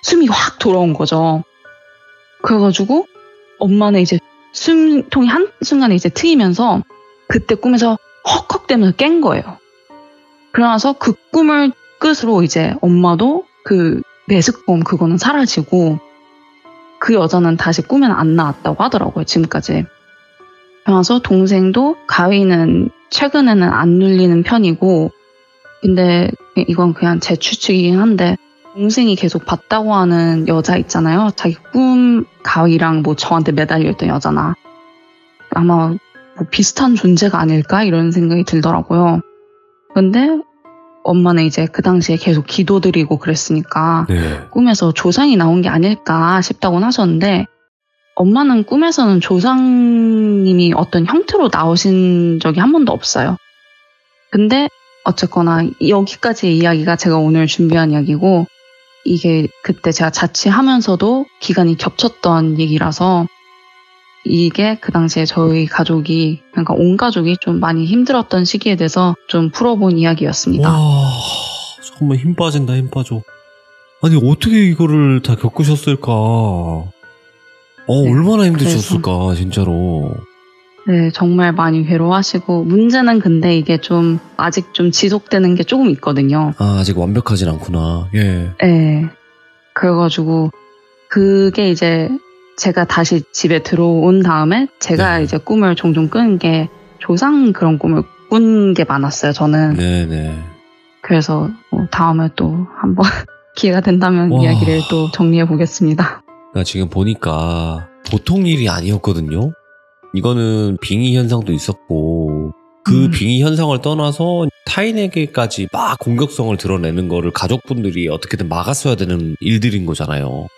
숨이 확 돌아온 거죠. 그래가지고 엄마는 이제 숨통이 한순간에 이제 트이면서 그때 꿈에서 헉헉대면서 깬 거예요. 그러면서 그 꿈을 끝으로 이제 엄마도 그 메스꺼움 그거는 사라지고 그 여자는 다시 꿈에는 안 나왔다고 하더라고요, 지금까지. 그래서 동생도 가위는 최근에는 안 눌리는 편이고, 근데 이건 그냥 제 추측이긴 한데 동생이 계속 봤다고 하는 여자 있잖아요. 자기 꿈 가위랑 뭐 저한테 매달려있던 여자나 아마 뭐 비슷한 존재가 아닐까 이런 생각이 들더라고요. 근데 엄마는 이제 그 당시에 계속 기도드리고 그랬으니까 네. 꿈에서 조상이 나온 게 아닐까 싶다고는 하셨는데 엄마는 꿈에서는 조상님이 어떤 형태로 나오신 적이 한 번도 없어요. 근데 어쨌거나 여기까지의 이야기가 제가 오늘 준비한 이야기고 이게 그때 제가 자취하면서도 기간이 겹쳤던 얘기라서 이게 그 당시에 저희 가족이 그러니까 온 가족이 좀 많이 힘들었던 시기에 대해서 좀 풀어본 이야기였습니다. 와 정말 힘 빠진다 힘 빠져. 아니 어떻게 이거를 다 겪으셨을까. 네, 얼마나 힘드셨을까 그래서, 진짜로. 네 정말 많이 괴로워하시고 문제는 근데 이게 좀 아직 좀 지속되는 게 조금 있거든요. 아 아직 완벽하진 않구나. 예. 네 그래가지고 그게 이제 제가 다시 집에 들어온 다음에 제가 네. 이제 꿈을 종종 꾼 게 조상 그런 꿈을 꾼 게 많았어요, 저는. 네네. 그래서 뭐 다음에 또 한번 기회가 된다면 와. 이야기를 또 정리해 보겠습니다. 나 지금 보니까 보통 일이 아니었거든요. 이거는 빙의 현상도 있었고 그 빙의 현상을 떠나서 타인에게까지 막 공격성을 드러내는 거를 가족분들이 어떻게든 막았어야 되는 일들인 거잖아요.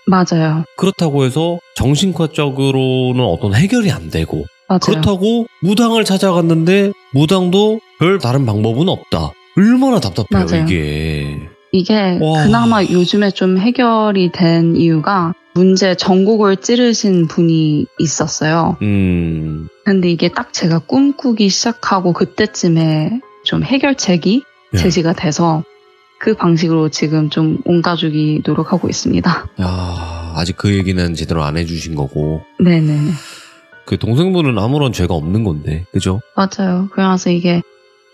맞아요. 그렇다고 해서 정신과적으로는 어떤 해결이 안 되고 맞아요. 그렇다고 무당을 찾아갔는데 무당도 별 다른 방법은 없다. 얼마나 답답해요. 맞아요. 이게 와. 그나마 요즘에 좀 해결이 된 이유가 문제 전곡을 찌르신 분이 있었어요. 근데 이게 딱 제가 꿈꾸기 시작하고 그때쯤에 좀 해결책이 제시가 돼서 그 방식으로 지금 좀 온 가족이 노력하고 있습니다. 야, 아직 그 얘기는 제대로 안 해주신 거고. 네네. 그 동생분은 아무런 죄가 없는 건데, 그죠? 맞아요. 그래서 이게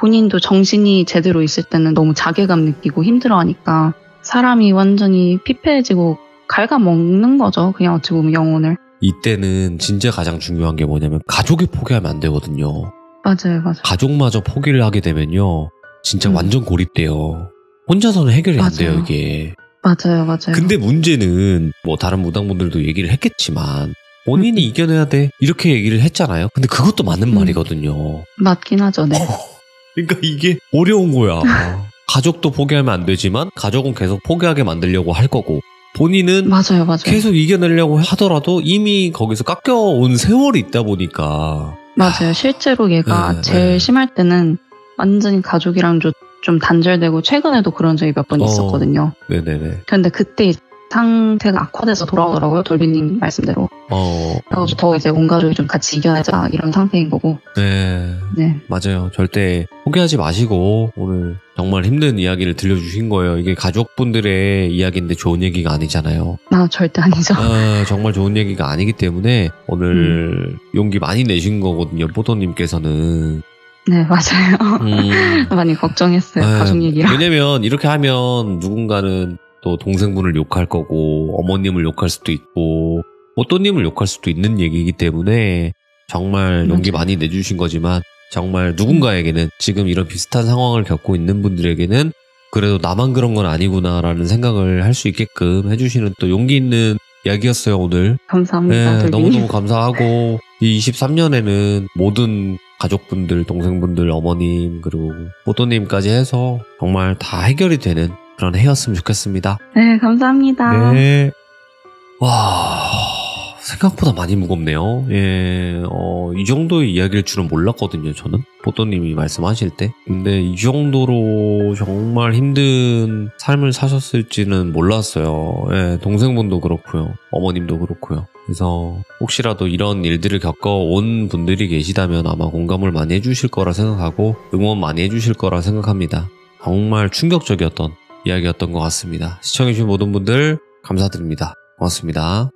본인도 정신이 제대로 있을 때는 너무 자괴감 느끼고 힘들어하니까 사람이 완전히 피폐해지고 갉아먹는 거죠. 그냥 어찌 보면 영혼을. 이때는 진짜 가장 중요한 게 뭐냐면 가족이 포기하면 안 되거든요. 맞아요. 가족마저 포기를 하게 되면요. 진짜 완전 고립돼요. 혼자서는 해결이 맞아요. 안 돼요, 이게. 맞아요. 근데 문제는 뭐 다른 무당분들도 얘기를 했겠지만 본인이 이겨내야 돼. 이렇게 얘기를 했잖아요. 근데 그것도 맞는 말이거든요. 맞긴 하죠, 네. 그러니까 이게 어려운 거야. 가족도 포기하면 안 되지만 가족은 계속 포기하게 만들려고 할 거고 본인은 맞아요. 계속 이겨내려고 하더라도 이미 거기서 깎여온 세월이 있다 보니까 맞아요. 실제로 얘가 제일 심할 때는 완전히 가족이랑 좀 단절되고 최근에도 그런 적이 몇 번 있었거든요. 네네네. 그런데 그때 상태가 악화돼서 돌아오더라고요. 돌비님 말씀대로. 그래서 더 이제 온 가족이 좀 같이 이겨내자 이런 상태인 거고. 네. 네. 맞아요. 절대 포기하지 마시고 오늘 정말 힘든 이야기를 들려주신 거예요. 이게 가족분들의 이야기인데 좋은 얘기가 아니잖아요. 절대 아니죠. 정말 좋은 얘기가 아니기 때문에 오늘 용기 많이 내신 거거든요. 뽀도님께서는. 네, 맞아요. 많이 걱정했어요. 가족 얘기라. 왜냐면 이렇게 하면 누군가는 또 동생분을 욕할 거고 어머님을 욕할 수도 있고 뽀또님을 욕할 수도 있는 얘기이기 때문에 정말 용기 많이 내주신 거지만 정말 누군가에게는 지금 이런 비슷한 상황을 겪고 있는 분들에게는 그래도 나만 그런 건 아니구나라는 생각을 할 수 있게끔 해주시는 또 용기 있는 이야기였어요 오늘. 감사합니다. 네, 너무너무 감사하고 이 23년에는 모든 가족분들, 동생분들, 어머님 그리고 뽀또님까지 해서 정말 다 해결이 되는 그런 해였으면 좋겠습니다. 네, 감사합니다. 네. 와, 생각보다 많이 무겁네요. 예, 이 정도의 이야기일 줄은 몰랐거든요, 저는. 뽀또님이 말씀하실 때. 근데 이 정도로 정말 힘든 삶을 사셨을지는 몰랐어요. 예, 동생분도 그렇고요. 어머님도 그렇고요. 그래서 혹시라도 이런 일들을 겪어온 분들이 계시다면 아마 공감을 많이 해주실 거라 생각하고 응원 많이 해주실 거라 생각합니다. 정말 충격적이었던 이야기였던 것 같습니다. 시청해주신 모든 분들 감사드립니다. 고맙습니다.